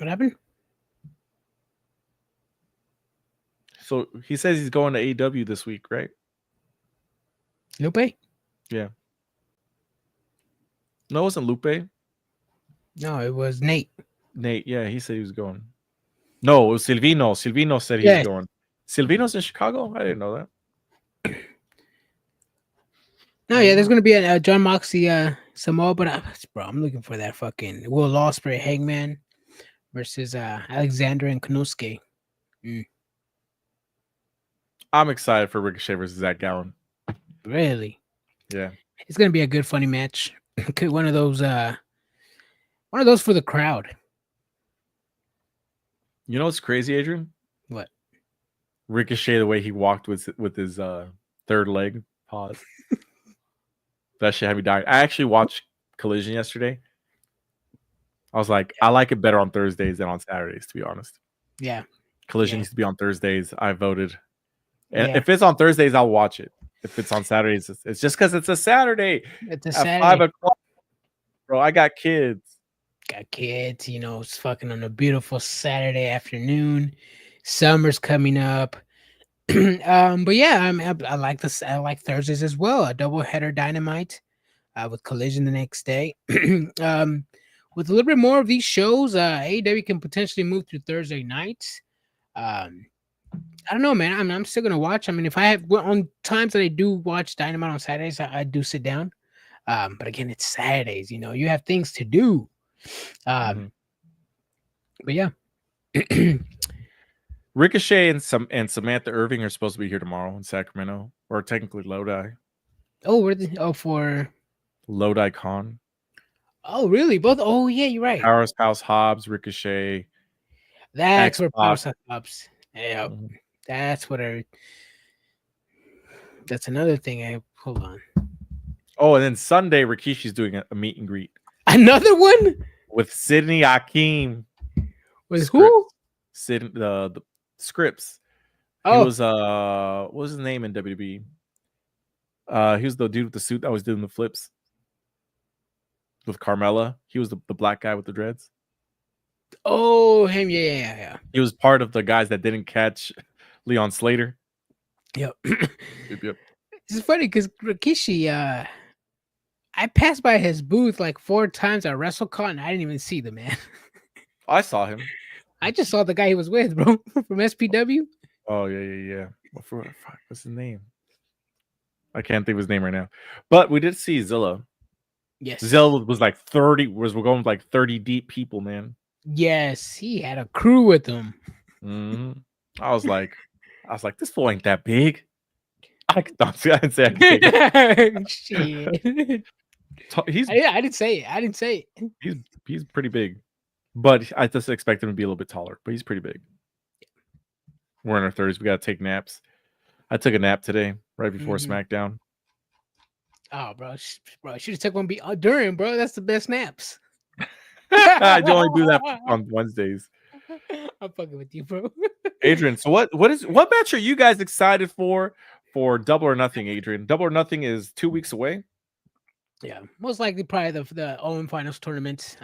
happened? So he says he's going to AEW this week, right? Lupe? Yeah. No, it wasn't Lupe. No, it was Nate. Nate, yeah, he said he was going. No, it was Silvino. Silvino said he was going. Silvino's in Chicago? I didn't know that. No, yeah, there's gonna be a John Moxley Samoa, but bro, I'm looking for that fucking Will Ospreay Hangman versus Alexander and Konosuke. I'm excited for Ricochet versus Zach Gowen. Really? Yeah. It's gonna be a good funny match. one of those for the crowd. You know what's crazy, Adrian? What? Ricochet, the way he walked with his third leg pause. That shit had me dying. I actually watched Collision yesterday. I was like, I like it better on Thursdays than on Saturdays, to be honest. Yeah. Collision needs to be on Thursdays. I voted. And if it's on Thursdays, I'll watch it. If it's on Saturdays, it's just because it's a Saturday. It's a at Saturday. 5 o'clock. Bro, I got kids. It's fucking on a beautiful Saturday afternoon. Summer's coming up. But yeah, I like this. I like Thursdays as well. A double header Dynamite with Collision the next day. With a little bit more of these shows, AEW can potentially move to Thursday nights. I don't know, man. I'm still gonna watch. I mean, if I have on times that I do watch Dynamite on Saturdays, I do sit down. But again, it's Saturdays. You have things to do. But yeah. Ricochet and Samantha Irving are supposed to be here tomorrow in Sacramento, or technically Lodi. Oh, for Lodi Con. Oh, really? Both? Oh, yeah, you're right. Powerhouse Hobbs, Ricochet. That's where Powerhouse Hobbs. Yeah, that's another thing. Hold on. Oh, and then Sunday, Rikishi's doing a meet and greet. Another one with Sidney Akeem. With who? The Scripps. Oh. He was what was his name in WWE? He was the dude with the suit that was doing the flips with Carmella. He was the black guy with the dreads. Oh, him, yeah. He was part of the guys that didn't catch Leon Slater. Yep. Yep. It's funny because Rikishi, I passed by his booth like 4 times at WrestleCon and I didn't even see the man. I saw him. I just saw the guy he was with, bro, from SPW. Oh, yeah. What's his name? I can't think of his name right now. But we did see Zilla. Yes. Zilla was like 30. We're going with like 30 deep people, man. Yes, he had a crew with him. Mm-hmm. I was like, this fool ain't that big. I didn't say big. Shit. I didn't say it. He's pretty big. But I just expect him to be a little bit taller. But he's pretty big. We're in our 30s. We got to take naps. I took a nap today, right before SmackDown. Oh, bro, should have took one during, bro. That's the best naps. I only do that on Wednesdays. I'm fucking with you, bro. Adrian, so what match are you guys excited for Double or Nothing, Adrian? Double or Nothing is 2 weeks away. Yeah, most likely probably the Owen Finals tournament.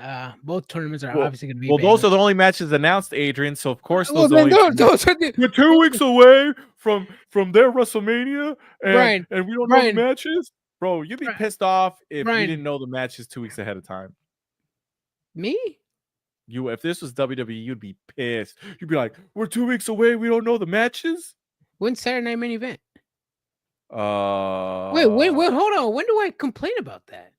Both tournaments are Well, obviously going to be. Well, those are the only matches announced, Adrian. So of course those Well, only. those are We're 2 weeks away from their WrestleMania, Brian, and we don't Brian, know the matches, bro. You'd be pissed off if Brian, you didn't know the matches 2 weeks ahead of time. Me? If this was WWE, you'd be pissed. You'd be like, "We're 2 weeks away. We don't know the matches." When's Saturday Night Main Event? Wait, hold on. When do I complain about that?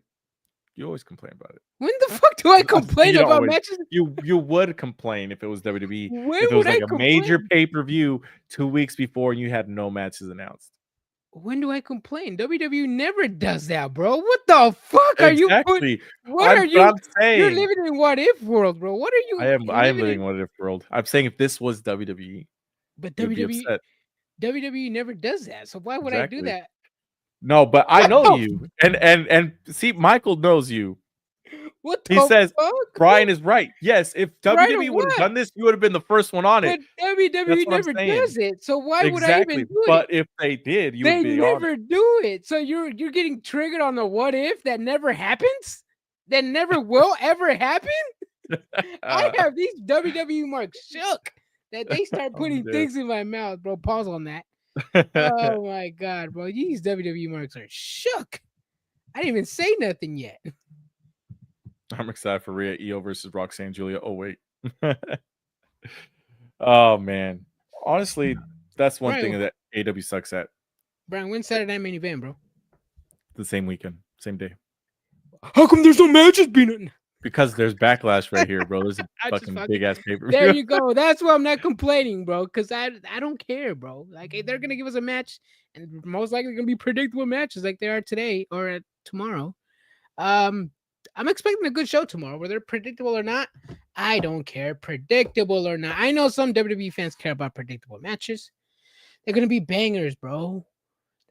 You always complain about it. When the fuck do I complain about matches? You would complain if it was WWE. When if it was would like I a complain? major pay-per-view 2 weeks before and you had no matches announced. When do I complain? WWE never does that, bro. What the fuck are you putting? What are you? I'm saying, you're living in what if world, bro. What are you? I am living in what if world. I'm saying if this was WWE, but WWE never does that. So why would I do that? No, but I know you, and see, Michael knows you. What the he says? Fuck? Brian is right. Yes, if WWE would have done this, you would have been the first one on it. But WWE never does it. So why would I even do it? But if they did, they never do it. So you're getting triggered on the what if that never happens, that never will ever happen. I have these WWE marks shook that they start putting things in my mouth, bro. Pause on that. Oh my god, bro, these WWE marks are shook. I didn't even say nothing yet. I'm excited for Rhea Io versus Roxanne Julia. Oh wait. Oh man. Honestly, that's one thing that AW sucks at. Brian, when's Saturday Night Main Event, bro? The same weekend, same day. How come there's no matches being? Because there's Backlash right here, bro. There's a fucking big ass paper. There you go. That's why I'm not complaining, bro. Because I don't care, bro. Like they're gonna give us a match, and most likely gonna be predictable matches like they are today or tomorrow. I'm expecting a good show tomorrow. Whether predictable or not, I don't care. Predictable or not, I know some WWE fans care about predictable matches. They're gonna be bangers, bro.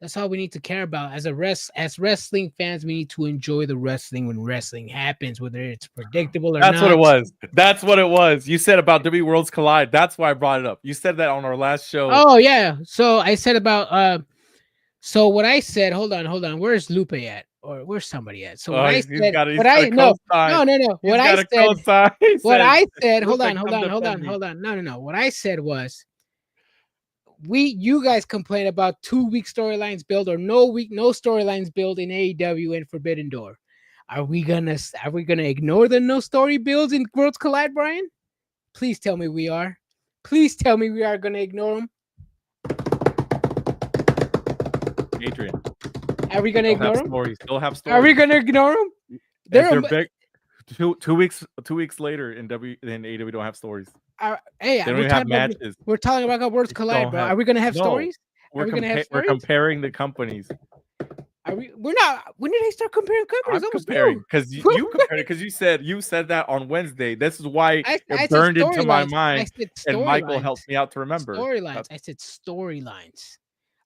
That's all we need to care about. As wrestling fans, we need to enjoy the wrestling when wrestling happens, whether it's predictable or not. That's what it was. That's what it was. You said about WWE Worlds Collide. That's why I brought it up. You said that on our last show. Oh yeah. So I said about so what I said. Hold on. Where's Lupe at? Or where's somebody at? So what I said. No. What I said. Hold on. No. What I said was, you guys complain about 2 week storylines build or no storylines build in AEW and Forbidden Door. Are we gonna ignore the no story builds in Worlds Collide, Brian? Please tell me we are. Please tell me we are gonna ignore them. Adrian, are we gonna ignore them? Still have stories. Are we gonna ignore them? They're big. 2 weeks later in AEW don't have stories. Hey, they don't even have matches. We're talking about Worlds Collide, bro. Are we gonna have stories? We're comparing the companies. We're not. When did I start comparing companies? I'm comparing because you compared it because you said that on Wednesday. This is why it burned into my mind. And Michael helped me out to remember storylines. I said storylines.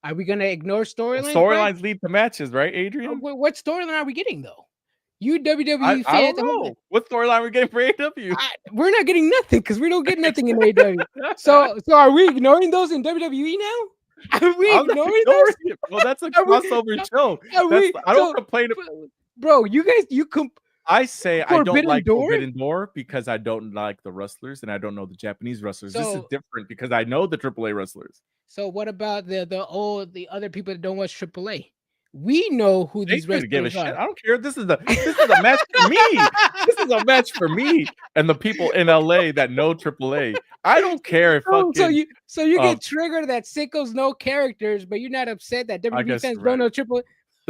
Are we gonna ignore storylines? Storylines lead to matches, right, Adrian? What storyline are we getting though? You WWE fans, I don't know. What storyline are we getting for AEW? We're not getting nothing because we don't get nothing in AEW. So are we ignoring those in WWE now? Are we ignoring those? Well, that's a crossover show. I don't complain. Bro, I say I don't like Forbidden Door because I don't like the wrestlers and I don't know the Japanese wrestlers. This is different because I know the AAA wrestlers. So what about the other people that don't watch AAA? We know who these wrestlers are. I don't care. This is a match for me. This is a match for me and the people in LA that know AAA. I don't care if so you get triggered that sickos know characters, but you're not upset that WWE fans don't know AAA.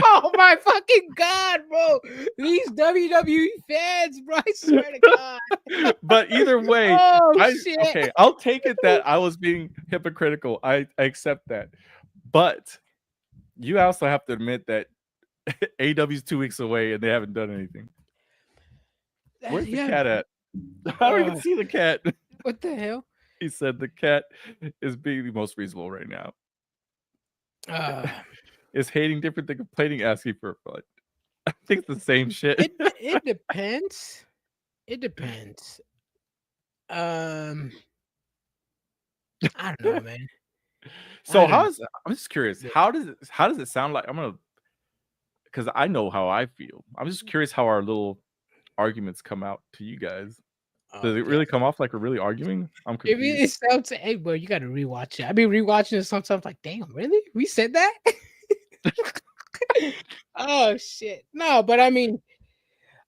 Oh my fucking god, bro! These WWE fans, bro! I swear to God. But either way, okay, I'll take it that I was being hypocritical. I accept that, but you also have to admit that AEW's 2 weeks away and they haven't done anything. Where's the cat at? I don't even see the cat. What the hell? He said the cat is being the most reasonable right now. Is hating different than complaining, asking for a fight? I think it's the same shit. It depends. It depends. I don't know, man. So I don't I'm just curious. Yeah. How does it sound like? Because I know how I feel. I'm just curious how our little arguments come out to you guys. Does it really come off like we're really arguing? I'm It really confused. sounds. Hey, bro, you got to rewatch it. I've been rewatching it sometimes. Like, damn, really? We said that? Oh shit! No, but I mean,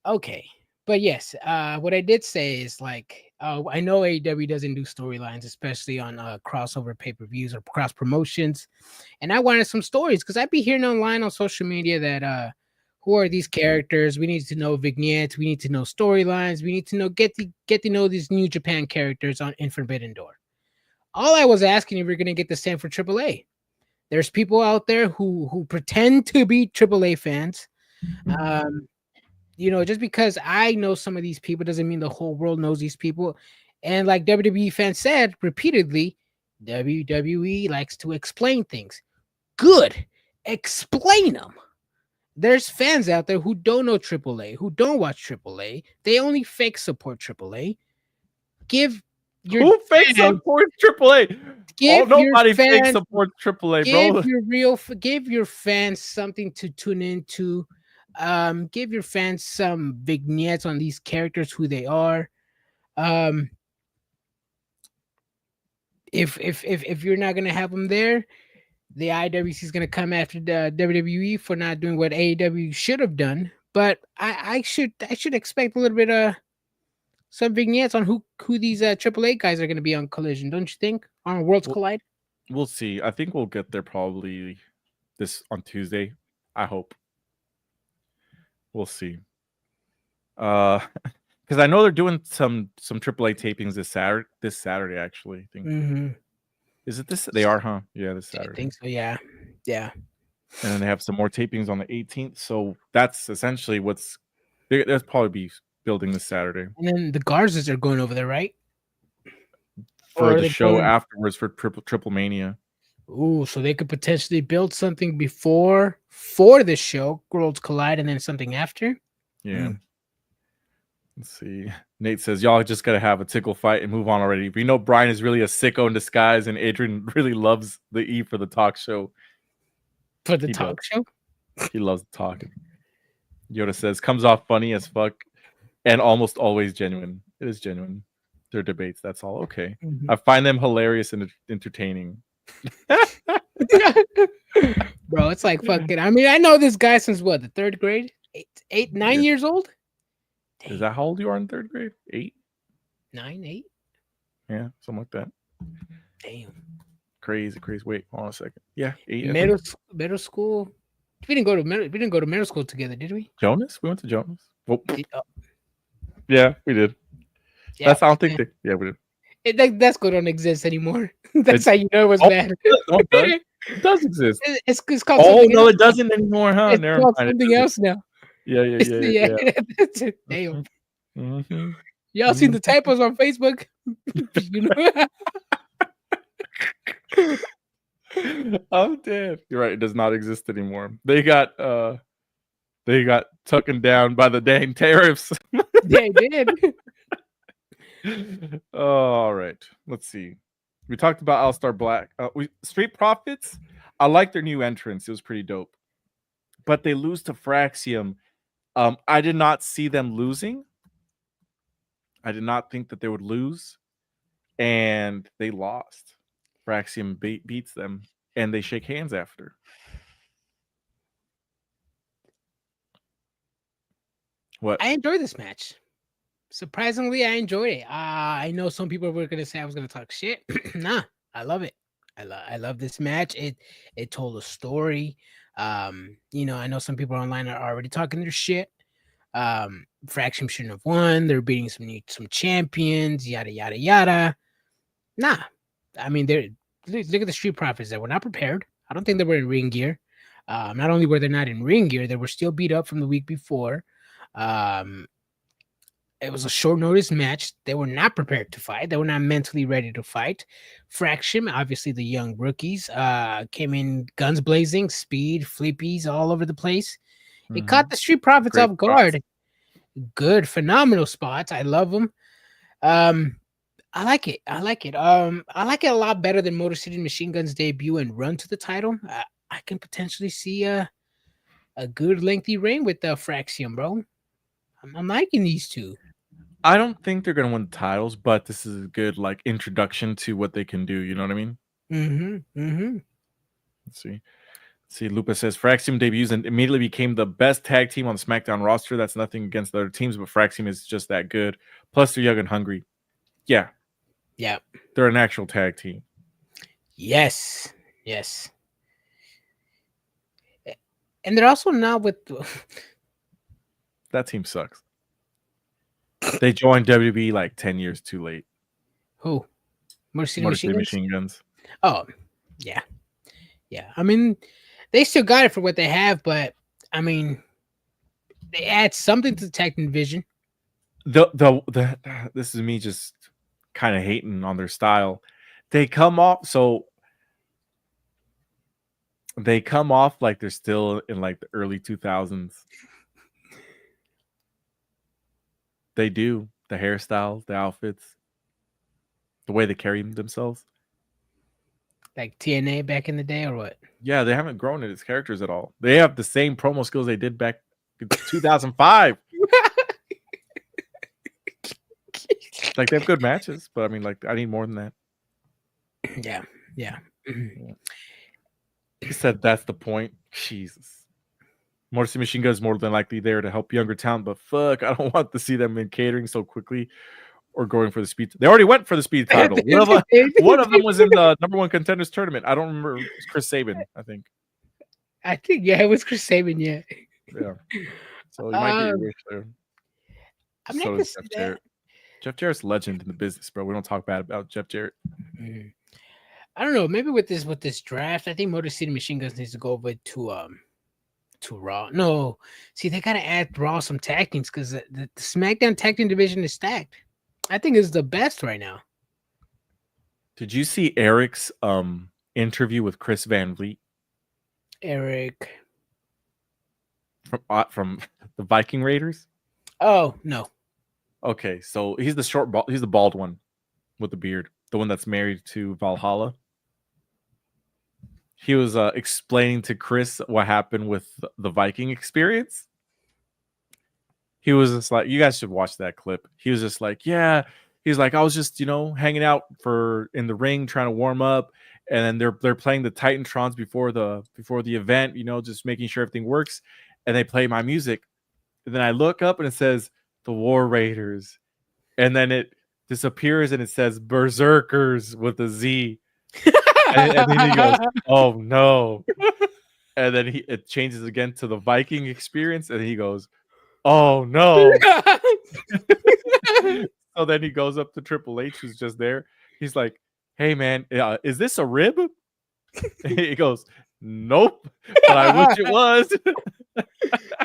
okay, but yes. What I did say is like, I know AEW doesn't do storylines, especially on crossover pay-per-views or cross promotions, and I wanted some stories because I'd be hearing online on social media that who are these characters? We need to know vignettes. We need to know storylines. We need to know get to know these New Japan characters in Forbidden Door. All I was asking if we're gonna get the same for AAA. There's people out there who pretend to be AAA fans. Just because I know some of these people doesn't mean the whole world knows these people. And like WWE fans said repeatedly, WWE likes to explain things. Good. Explain them. There's fans out there who don't know AAA, who don't watch AAA. They only fake support AAA. Who fake supports AAA? Nobody fake supports AAA, bro. Give your fans something to tune into. Give your fans some vignettes on these characters, who they are. If you're not gonna have them there, the IWC is gonna come after the WWE for not doing what AEW should have done. But I should expect a little bit of some vignettes on who these AAA guys are going to be on Collision, don't you think? On Worlds Collide? We'll see. I think we'll get there probably on Tuesday. I hope. We'll see. Because I know they're doing some AAA tapings this Saturday actually. I think. Mm-hmm. Is it this? They are, huh? Yeah, this Saturday. I think so. Yeah. And then they have some more tapings on the 18th. So that's essentially there's probably be building this Saturday. And then the Garzas are going over there, right? For the show afterwards for Triple Mania. Ooh, so they could potentially build something for the show, Worlds Collide, and then something after? Yeah. Let's see. Nate says, y'all just got to have a tickle fight and move on already. We know Brian is really a sicko in disguise, and Adrian really loves the E for the talk show. For the talk show? He loves talking. Yoda says, comes off funny as fuck and almost always genuine. It is genuine. They're debates. That's all. Okay. Mm-hmm. I find them hilarious and entertaining. Bro, it's like fucking. I mean, I know this guy since what, the third grade? 9 years old? Damn. Is that how old you are in third grade? 8? 9, 8? Yeah, something like that. Damn. Crazy. Wait, hold on a second. Yeah, 8. Middle school. We didn't go to middle school together, did we? Jonas? We went to Jonas. Oh. Yeah, we did. Yeah, that's I don't think we did. That school don't exist anymore. That's how you know it was bad. It does exist. It's called. Oh no, else. It doesn't anymore, huh? It's called something else now. Yeah. Damn. Mm-hmm. Y'all seen the typos on Facebook? You know. I'm dead. You're right. It does not exist anymore. They got taken down by the dang tariffs. They did. All right. Let's see. We talked about All-Star Black. Street Profits. I like their new entrance. It was pretty dope. But they lose to Fraxium. I did not see them losing. I did not think that they would lose. And they lost. Fraxium beats them. And they shake hands after. What? I enjoyed this match. Surprisingly, I enjoyed it. I know some people were going to say I was going to talk shit. Nah, I love it. I love this match. It told a story. I know some people online are already talking their shit. Fraxium shouldn't have won. They're beating some champions, yada yada yada. Nah, I mean, look at the Street Profits. They were not prepared. I don't think they were in ring gear. Not only were they not in ring gear, they were still beat up from the week before. It was a short notice match. They were not prepared to fight. They were not mentally ready to fight. Fraction, obviously the young rookies, came in guns blazing, speed, flippies all over the place. It caught the Street Profits Great off guard. Good, phenomenal spots. I love them. I like it. I like it. I like it a lot better than Motor City Machine Gun's debut and run to the title. I can potentially see a good lengthy reign with Fraxium, bro. I'm liking these two. I don't think they're gonna win titles, but this is a good like introduction to what they can do. You know what I mean? Let's see. See, Lupa says Fraxium debuts and immediately became the best tag team on the SmackDown roster. That's nothing against the other teams, but Fraxium is just that good. Plus, they're young and hungry. Yeah. Yeah. They're an actual tag team. Yes. Yes. And they're also now with... That team sucks. They joined WWE like 10 years too late. Who? Motor City Machine Guns? Oh, yeah. Yeah. I mean, they still got it for what they have, but I mean, they add something to the tag team division. This is me just kind of hating on their style. They come off like they're still in like the early 2000s. They do. The hairstyles, the outfits, the way they carry themselves. Like TNA back in the day or what? Yeah, they haven't grown in its characters at all. They have the same promo skills they did back in 2005. Like they have good matches, but I mean, like I need more than that. Yeah. He said that's the point. Jesus. Motor City Machine Gun is more than likely there to help younger talent, but fuck, I don't want to see them in catering so quickly or going for the speed. They already went for the speed title. One of them was in the number one contenders tournament. I don't remember. It was Chris Sabin, I think. It was Chris Sabin. Yeah. So you might get your wish there. I'm so not is Jeff Jarrett. Jeff Jarrett's legend in the business, bro. We don't talk bad about Jeff Jarrett. I don't know. Maybe with this draft, I think Motor City Machine Guns needs to go over to Raw. No, see, they gotta add Raw some tag teams because the SmackDown tag team division is stacked. I think it's the best right now. Did you see Eric's interview with Chris Van Vliet? Eric from the Viking Raiders? Oh no. Okay, so he's the bald one with the beard, the one that's married to Valhalla. He was explaining to Chris what happened with the Viking experience. He was just like, you guys should watch that clip. He was just like, yeah. He's like, I was just, hanging out in the ring trying to warm up, and then they're playing the Titantrons before the event, just making sure everything works, and they play my music. And then I look up and it says the War Raiders, and then it disappears and it says Berserkers with a Z. and then he goes, oh no. And then it changes again to the Viking experience, and he goes, oh no. So then he goes up to Triple H, who's just there. He's like, hey man, is this a rib? He goes, nope, but I wish it was.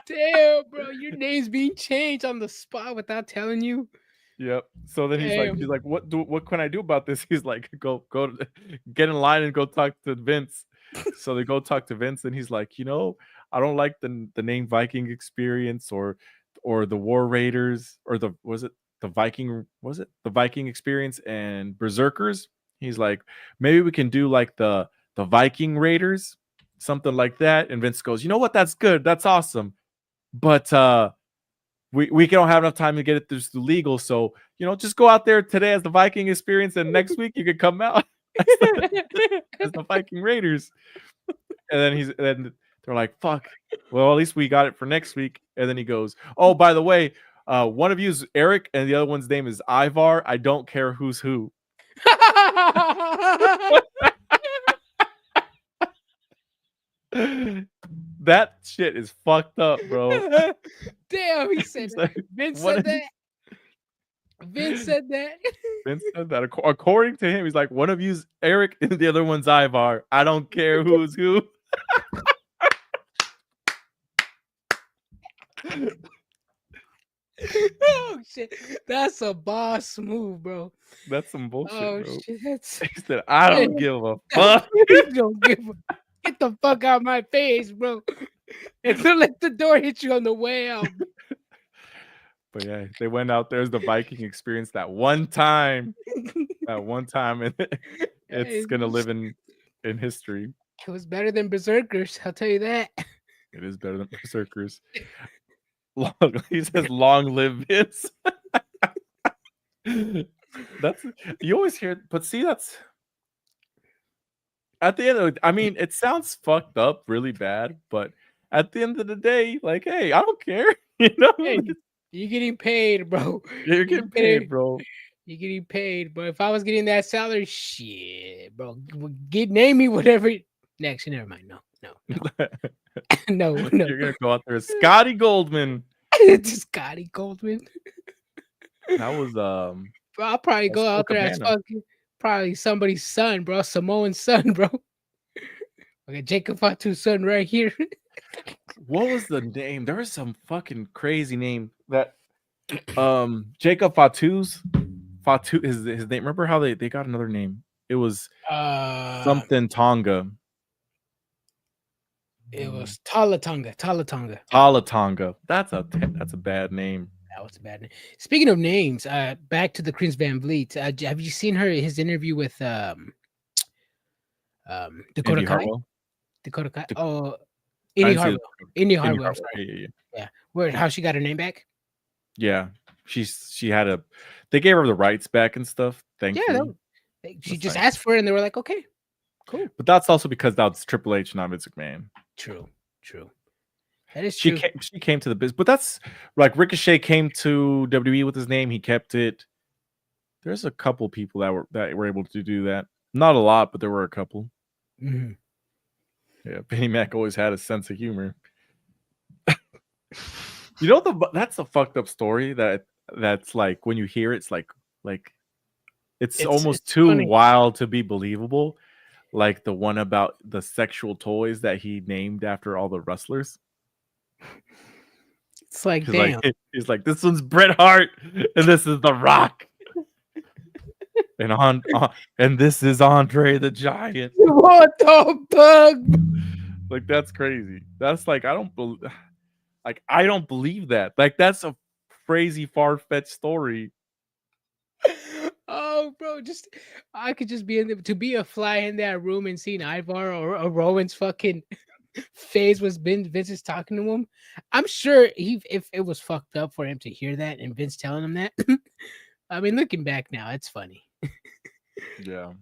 Damn, bro, your name's being changed on the spot without telling you. Yep. So then he's like, what can I do about this? He's like, go get in line and go talk to Vince. So they go talk to Vince, and he's like, I don't like the name Viking Experience or the War Raiders or the Viking Experience and Berserkers. He's like, maybe we can do like the Viking Raiders, something like that. And Vince goes, you know what? That's good. That's awesome. But we don't have enough time to get it through legal. So, just go out there today as the Viking Experience, and next week you can come out as the Viking Raiders. And then they're like, fuck. Well, at least we got it for next week. And then he goes, oh, by the way, one of you is Eric and the other one's name is Ivar. I don't care who's who. That shit is fucked up, bro. Damn, he said that. Vince said that. Vince said that. Vince said that. According to him, he's like, one of you's Eric and the other one's Ivar. I don't care who's who. Oh shit. That's a boss move, bro. That's some bullshit, Oh bro. shit. That's He said, "I don't give a fuck." you don't give a get the fuck out of my face, bro. And don't let the door hit you on the way out. But yeah, they went out there as the Viking experience that one time, and it's gonna live in history. It was better than Berserkers, I'll tell you that. It is better than Berserkers. He says, "Long live Vince." That's you always hear, but see, that's at the end of it. I mean, it sounds fucked up, really bad, but at the end of the day, like, hey, I don't care. You know, Hey, you're getting paid, bro. you're getting paid, bro. You're getting paid, but if I was getting that salary, shit, bro, name me whatever. Next, never mind. No. You're gonna go out there as Scotty Goldman. Scotty Goldman. That was Bro, I'll probably go out there as Cabana. fucking probably somebody's son, bro, Samoan's son, bro. Okay, Jacob Fatu's son right here. What was the name? There was some fucking crazy name that Jacob Fatu his name. Remember how they got another name? It was something Tonga. It was Talatonga. That's a bad name. That was a bad name. Speaking of names, back to the Chris Van Vliet. Have you seen his interview with Dakota Indy Kai? Hartwell? Dakota Kai. Oh, Indy Hartwell. Indy Hartwell. I'm sorry. Yeah. How she got her name back? Yeah. She had they gave her the rights back and stuff. Thankfully. Yeah. She just asked for it, and they were like, "Okay, cool." But that's also because that's Triple H, not Vince McMahon. True. That is true. She came to the business, but that's like Ricochet came to WWE with his name. He kept it. There's a couple people that were able to do that. Not a lot, but there were a couple. Mm-hmm. Yeah, Penny Mac always had a sense of humor. You know, that's a fucked up story that's like when you hear it, it's like it's almost too funny. wild to be believable. Like the one about the sexual toys that he named after all the wrestlers. It's like, damn. He's like, this one's Bret Hart, and this is The Rock, and this is Andre the Giant. What the fuck? Like, that's crazy. That's like, I don't believe that. Like, that's a crazy far-fetched story. Oh, bro, I could just be to be a fly in that room and seeing Ivar or Rowan's fucking phase was Vince is talking to him. I'm sure if it was fucked up for him to hear that and Vince telling him that. I mean, looking back now, it's funny. Yeah,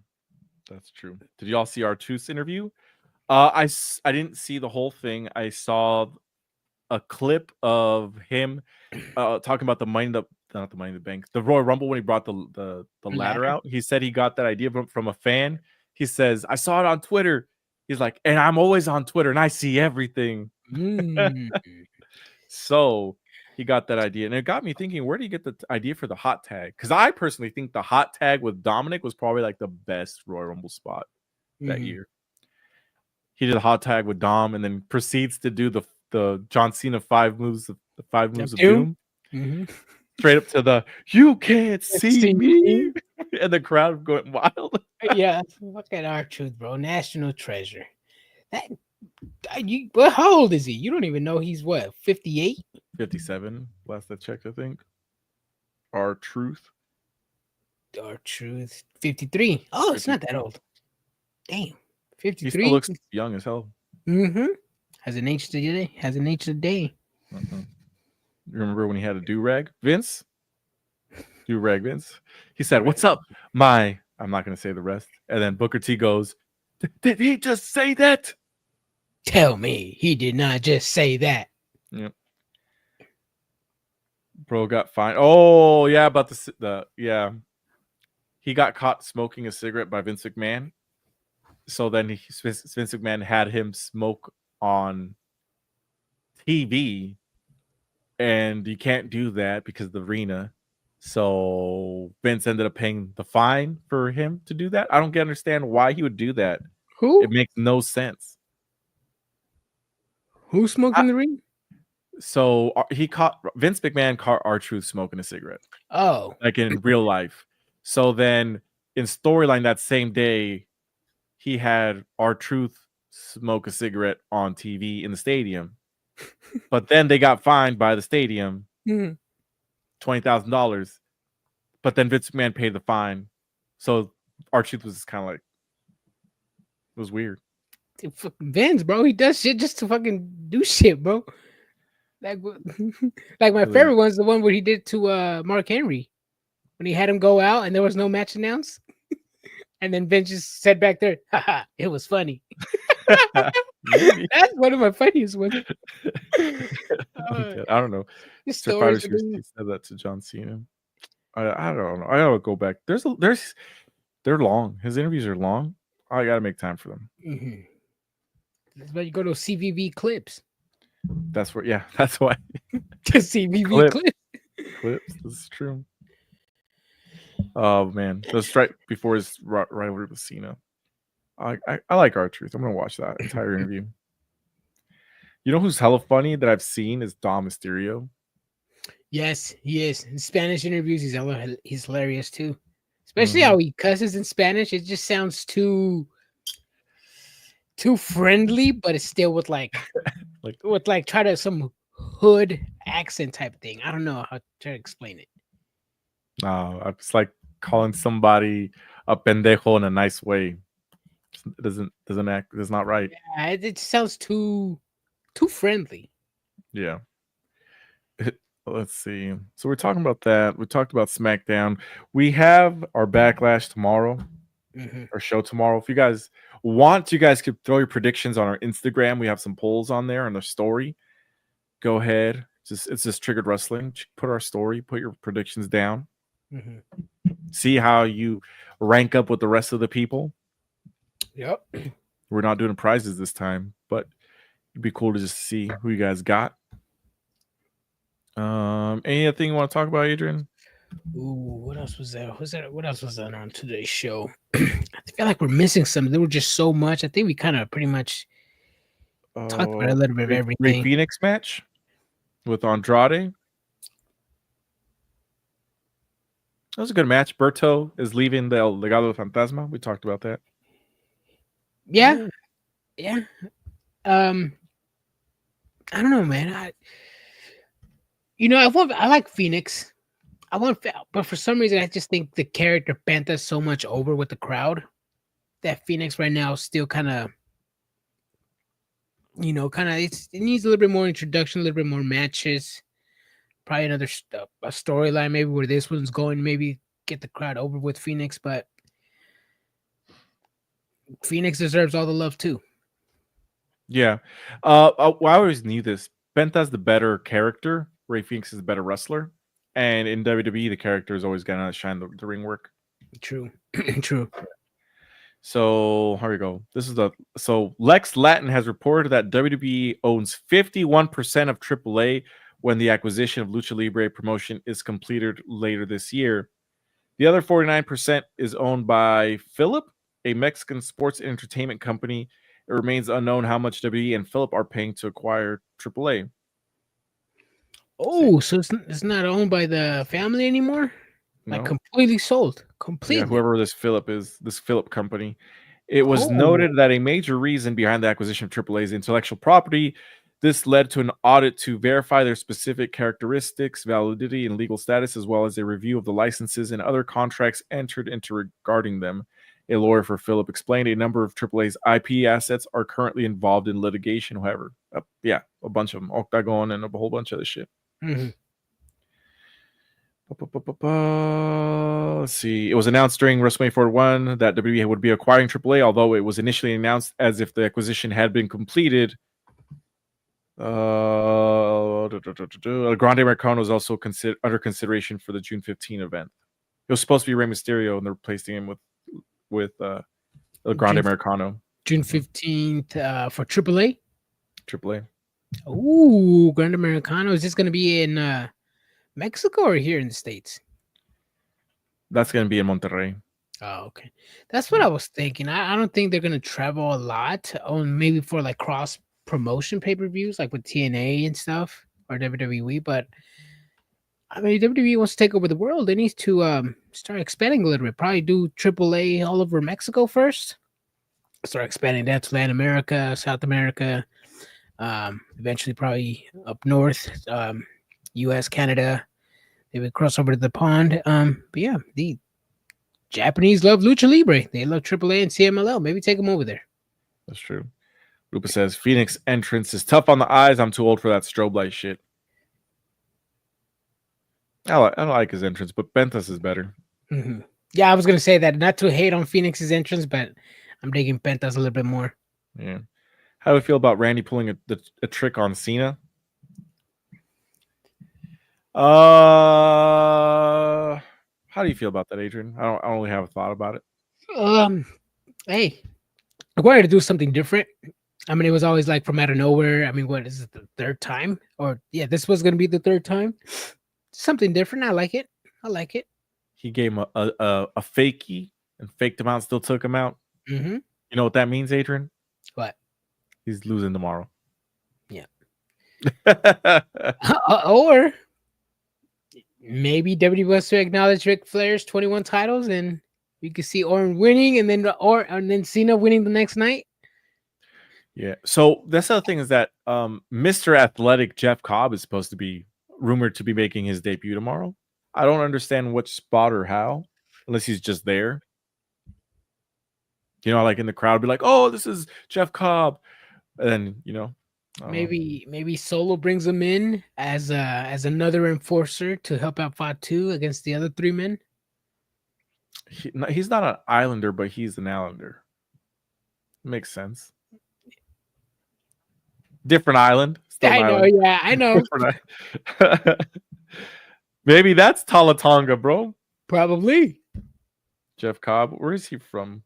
that's true. Did y'all see R2's interview? I didn't see the whole thing. I saw a clip of him talking about not the Money in the Bank, the Royal Rumble when he brought the ladder out. He said he got that idea from a fan. He says, I saw it on Twitter. He's like, and I'm always on Twitter and I see everything. So he got that idea. And it got me thinking, where do you get the idea for the hot tag? Because I personally think the hot tag with Dominic was probably like the best Royal Rumble spot that year. He did a hot tag with Dom and then proceeds to do the John Cena 5 moves of doom. Straight up to the "you can't see me," and the crowd going wild. Yeah, look at R-Truth, bro, national treasure. How old is he? You don't even know he's what, 58? 57. Last I checked, I think. R-Truth, 53. Oh, it's not that old. Damn, 53. He still looks young as hell. Has an age today. You remember when he had a do-rag? Vince? Do-rag Vince. He said, "What's up, I'm not going to say the rest." And then Booker T goes, "Did he just say that?" Tell me he did not just say that. Yep. Bro got fined. Oh, yeah, about yeah. He got caught smoking a cigarette by Vince McMahon. So then Vince McMahon had him smoke on TV. And you can't do that because of the arena. So Vince ended up paying the fine for him to do that. I don't understand why he would do that. Who? It makes no sense. Who smoked in the ring? So he caught Vince McMahon caught R-Truth smoking a cigarette, Oh, like in real life. So then in storyline that same day, he had R-Truth smoke a cigarette on TV in the stadium. But then they got fined by the stadium $20,000. But then Vince McMahon paid the fine. So R-Truth was kind of like, it was weird. fucking Vince, bro. He does shit just to fucking do shit, bro. Like, like my favorite one's the one where he did to Mark Henry when he had him go out and there was no match announced. And then Vince just said back there, haha, it was funny. That's one of my funniest ones. I don't know. His Survivor stories. Series, he said that to John Cena. I don't know. I gotta go back. They're long. His interviews are long. I gotta make time for them. Mm-hmm. That's why you go to CVV clips. That's where, yeah, that's why. Just CVV clips. Clips. This is true. Oh man, that's right before his rivalry with Cena. I like R-Truth. I'm gonna watch that entire interview. You know who's hella funny that I've seen is Dom Mysterio. Yes, he is. In Spanish interviews, he's hilarious too. Especially how he cusses in Spanish. It just sounds too friendly, but it's still with like try to some hood accent type thing. I don't know how to explain it. It's like calling somebody a pendejo in a nice way. It doesn't act. It's not right. Yeah, it sounds too friendly. Yeah. Let's see. So we're talking about that. We talked about SmackDown. We have our Backlash tomorrow. Our show tomorrow. If you guys want, you guys could throw your predictions on our Instagram. We have some polls on there on the story. Go ahead. It's just Triggered Wrestling. Put our story. Put your predictions down. See how you rank up with the rest of the people. Yep. We're not doing prizes this time, but it'd be cool to just see who you guys got. Anything you want to talk about, Adrian? Ooh, what else was there? What else was that on today's show? I feel like we're missing something. There were just so much. I think we kind of pretty much talked about a little bit of everything. Ray Phoenix match with Andrade. That was a good match. Berto is leaving the El Legado Fantasma. We talked about that. Yeah. I don't know, man. I like Phoenix. But for some reason, I just think the character Panta's so much over with the crowd that Phoenix right now is still kind of, it needs a little bit more introduction, a little bit more matches, probably another a storyline maybe where this one's going, maybe get the crowd over with Phoenix, but Phoenix deserves all the love too. Yeah. I always knew this. Penta's the better character. Ray Phoenix is the better wrestler. And in WWE, the character is always going to shine the ring work. True. True. So here we go. So Lex Latin has reported that WWE owns 51% of AAA when the acquisition of Lucha Libre promotion is completed later this year. The other 49% is owned by Philip, a Mexican sports and entertainment company. It remains unknown how much WWE and Philip are paying to acquire AAA. Oh, so it's not owned by the family anymore? Like completely sold. Completely. Yeah, whoever this Philip is, this Philip company. It was noted that a major reason behind the acquisition of AAA's intellectual property, this led to an audit to verify their specific characteristics, validity, and legal status, as well as a review of the licenses and other contracts entered into regarding them. A lawyer for Philip explained a number of AAA's IP assets are currently involved in litigation, however. A bunch of them. Octagon and a whole bunch of other shit. Let's see. It was announced during WrestleMania 41 that WWE would be acquiring AAA, although it was initially announced as if the acquisition had been completed. El Grande Americano was also under consideration for the June 15 event. It was supposed to be Rey Mysterio, and they're replacing him with El Grande Americano. June 15th for AAA? AAA. Ooh, Grande Americano. Is this going to be in Mexico or here in the States? That's going to be in Monterrey. Oh, okay. That's what I was thinking. I don't think they're going to travel a lot, maybe for like cross promotion pay-per-views, like with TNA and stuff. or WWE, but I mean, WWE wants to take over the world. They need to start expanding a little bit. Probably do AAA all over Mexico first. Start expanding that to Latin America, South America, eventually probably up north, U.S., Canada. They would cross over to the pond. But yeah, the Japanese love Lucha Libre. They love AAA and CMLL. Maybe take them over there. That's true. Rupa says, Phoenix entrance is tough on the eyes. I'm too old for that strobe light shit. I like his entrance, but Pentas is better. Mm-hmm. Yeah, I was going to say that. Not to hate on Phoenix's entrance, but I'm digging Pentas a little bit more. Yeah. How do we feel about Randy pulling a trick on Cena? How do you feel about that, Adrian? I don't really have a thought about it. Hey, I wanted to do something different. I mean, it was always like from out of nowhere. I mean, what is it, the third time? Or yeah, this was gonna be the third time. Something different. I like it. He gave him a fakie and faked him out, still took him out. Mm-hmm. You know what that means, Adrian? What? He's losing tomorrow. Yeah. Or maybe WWE wants to acknowledge Ric Flair's 21 titles, and you can see Orton winning, and then Cena winning the next night. Yeah. So that's the other thing is that Mr. Athletic Jeff Cobb is supposed to be rumored to be making his debut tomorrow. I don't understand which spot or how, unless he's just there. You know, like in the crowd, be like, "Oh, this is Jeff Cobb," and then maybe Solo brings him in as another enforcer to help out Fatu against the other three men. He's not an Islander, but he's an Islander. Makes sense. Different island. I know, island. Yeah, I know. Maybe that's Talatonga, bro. Probably. Jeff Cobb. Where is he from?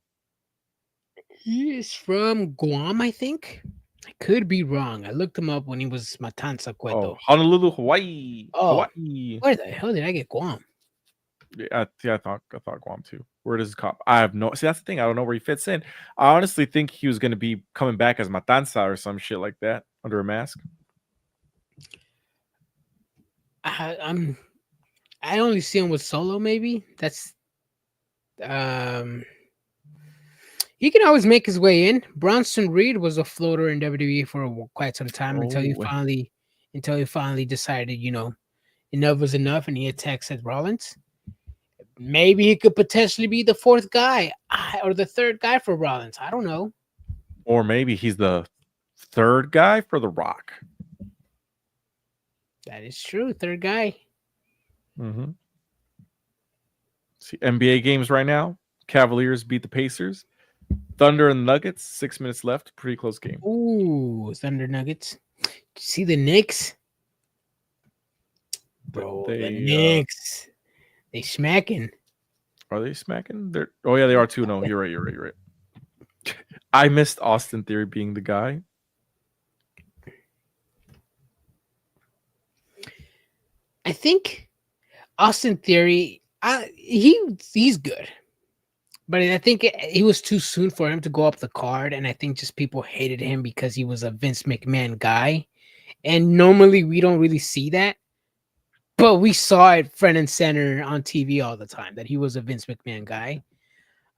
He is from Guam, I think. I could be wrong. I looked him up when he was Matanza Cueto. Oh, Honolulu, Hawaii. Oh, Hawaii. Where the hell did I get Guam? Yeah, I thought Guam too. Where does Cobb? I have no. See, that's the thing. I don't know where he fits in. I honestly think he was going to be coming back as Matanza or some shit like that under a mask. I only see him with Solo. Maybe that's. He can always make his way in. Bronson Reed was a floater in WWE for quite some time until he finally decided, you know, enough was enough, and he attacked Seth Rollins. Maybe he could potentially be the fourth guy or the third guy for Rollins. I don't know. Or maybe he's the third guy for The Rock. That is true. Third guy. Mm-hmm. See, NBA games right now. Cavaliers beat the Pacers. Thunder and Nuggets. 6 minutes left. Pretty close game. Ooh, Thunder Nuggets. See the Knicks? Bro, the Knicks. They smacking. Are they smacking? Oh yeah, they are too. No, you're right. I missed Austin Theory being the guy. I think Austin Theory, he's good. But I think he was too soon for him to go up the card, and I think just people hated him because he was a Vince McMahon guy. And normally we don't really see that. But we saw it front and center on TV all the time that he was a Vince McMahon guy.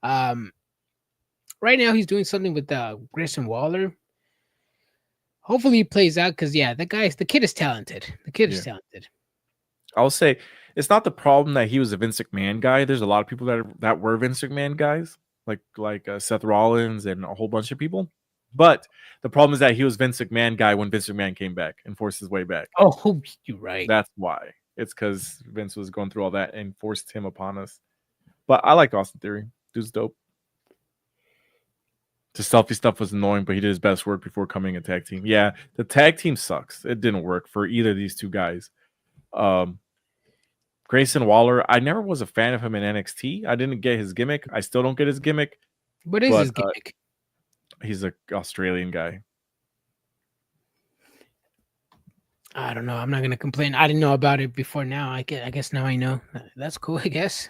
Right now he's doing something with Grayson Waller. Hopefully he plays out because the kid is talented. Is talented. I'll say it's not the problem that he was a Vince McMahon guy. There's a lot of people that were Vince McMahon guys, like Seth Rollins and a whole bunch of people. But the problem is that he was Vince McMahon guy when Vince McMahon came back and forced his way back. Oh, you're right. That's why. It's because Vince was going through all that and forced him upon us. But I like Austin Theory. Dude's dope. The selfie stuff was annoying, but he did his best work before coming a tag team. Yeah, the tag team sucks. It didn't work for either of these two guys. Grayson Waller, I never was a fan of him in NXT. I didn't get his gimmick. I still don't get his gimmick. What is his gimmick? He's an Australian guy. I don't know. I'm not going to complain. I didn't know about it before now. I guess now I know. That's cool, I guess.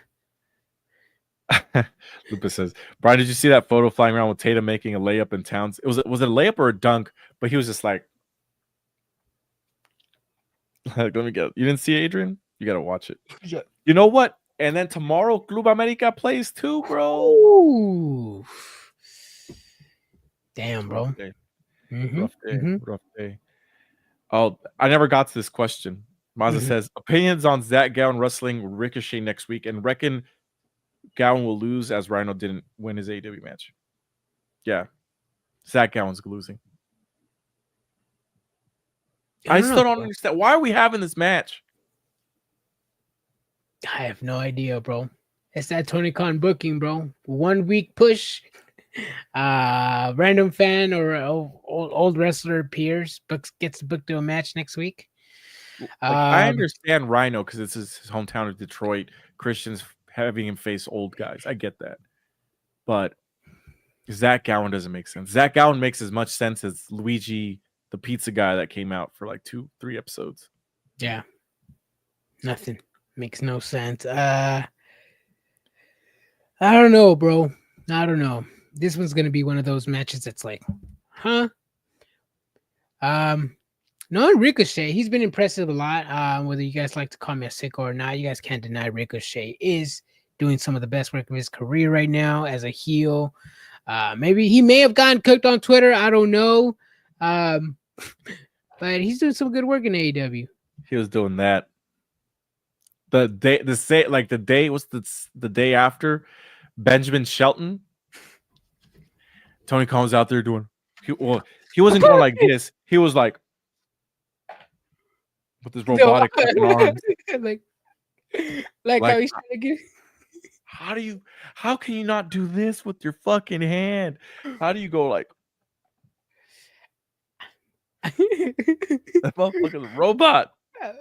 Lupus says, Brian, did you see that photo flying around with Tatum making a layup in Towns? Was it a layup or a dunk? But he was just like, Let me get. You didn't see it, Adrian? You gotta watch it. You know what? And then tomorrow, Club America plays too, bro. Ooh. Damn, bro. Rough day. Mhm, Rough day. mhm. Rough day. Oh, I never got to this question. Mazda says opinions on Zach Gowen wrestling Ricochet next week, and reckon Gowen will lose as Rhino didn't win his AEW match. Yeah, Zach Gowen's losing. I still don't understand. Why are we having this match? I have no idea, bro. It's that Tony Khan booking, bro. 1 week push. Random fan or old wrestler appears, gets booked to a match next week. I understand Rhino because it's his hometown of Detroit. Christians having him face old guys. I get that. But Zach Gowen doesn't make sense. Zach Gowen makes as much sense as Luigi, the pizza guy that came out for like 2-3 episodes. Yeah. Nothing. Makes no sense. I don't know, bro. I don't know. This one's gonna be one of those matches that's like, huh? No, Ricochet, he's been impressive a lot. Whether you guys like to call me a sicko or not, you guys can't deny Ricochet is doing some of the best work of his career right now as a heel. Maybe he may have gotten cooked on Twitter. I don't know. But he's doing some good work in AEW. He was doing that. The day after Benjamin Shelton, Tony Khan was out there doing. He wasn't going like this. He was like with his robotic arms. like how he's trying to get. How can you not do this with your fucking hand? How do you go like that motherfucker's a robot?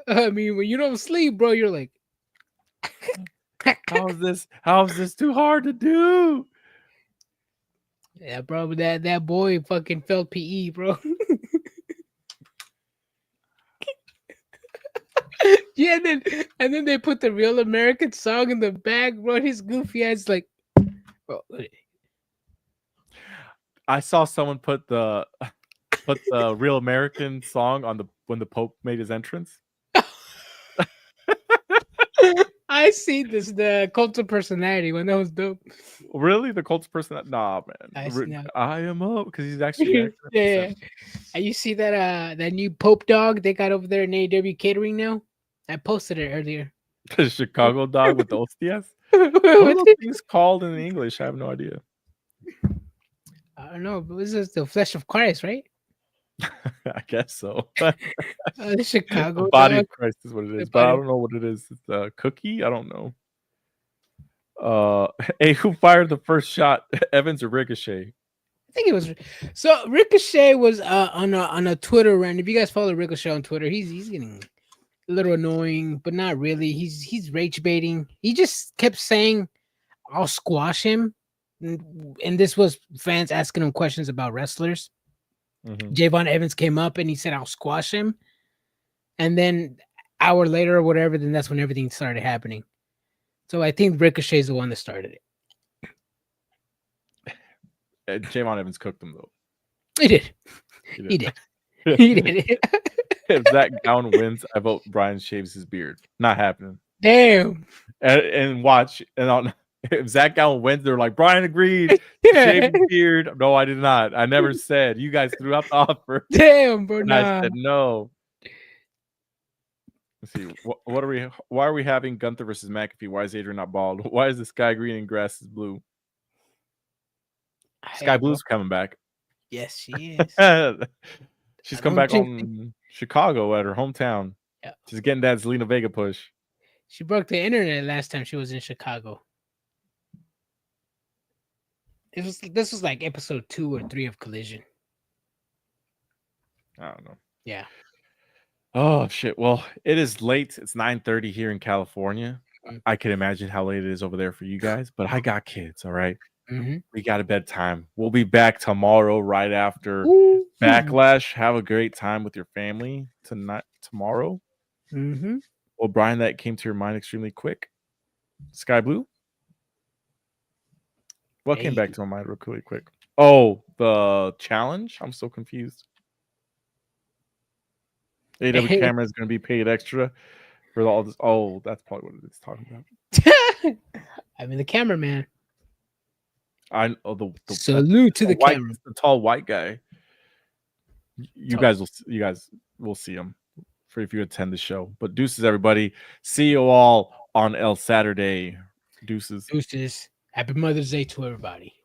I mean, when you don't sleep, bro, you're like, how is this too hard to do? Yeah, bro, that boy fucking felt PE, bro. Yeah, and then they put the Real American song in the back, bro. His goofy ass like, bro. I saw someone put the Real American song on when the Pope made his entrance. I see this, the Cult of Personality one. That was dope. Really? The Cult of Personality? Nah, man. I am up because he's actually yeah. And you see that that new Pope dog they got over there in AEW catering now? I posted it earlier. The Chicago dog with the OCS? What are those things called in English? I have no idea. I don't know, but this is the flesh of Christ, right? I guess so. The Chicago body dog. of Christ is what it is, but I don't know what it is. It's a cookie? I don't know. Hey, who fired the first shot? Evans or Ricochet? I think it was so. Ricochet was on a Twitter rant. If you guys follow Ricochet on Twitter, he's getting a little annoying, but not really. He's rage baiting. He just kept saying, "I'll squash him," and this was fans asking him questions about wrestlers. Javon Evans came up and he said, "I'll squash him," and then hour later or whatever, then that's when everything started happening. So I think Ricochet is the one that started it. Javon Evans cooked him though. He did. He did. He did. If Zach Gowen wins, I vote Brian shaves his beard. Not happening. Damn. And watch. And if Zach Gowen wins, they're like, Brian agreed. Shave his beard. No, I did not. I never said. You guys threw out the offer. Damn, bro. And I said no. Let's see. Why are we having Gunther versus McAfee? Why is Adrian not bald? Why is the sky green and grass is blue? Sky Blue's coming back. Yes, she is. She's come back on Chicago at her hometown. Yeah. She's getting that Zelina Vega push. She broke the internet last time she was in Chicago. This was like episode 2 or 3 of Collision. I don't know. Yeah. Oh shit. Well, it is late. It's 9:30 here in California. I can imagine how late it is over there for you guys, but I got kids, all right? We got a bedtime. We'll be back tomorrow right after Backlash. Have a great time with your family tomorrow. Well, Brian, that came to your mind extremely quick. Sky Blue? What came back to my mind really quick? Oh, the challenge? I'm so confused. AW camera is going to be paid extra for all this. Oh, that's probably what it's talking about. I mean, the cameraman. I know the salute to the white, camera. the tall white guy. You guys will see him for if you attend the show. But deuces, everybody. See you all on El Saturday. Deuces. Happy Mother's Day to everybody.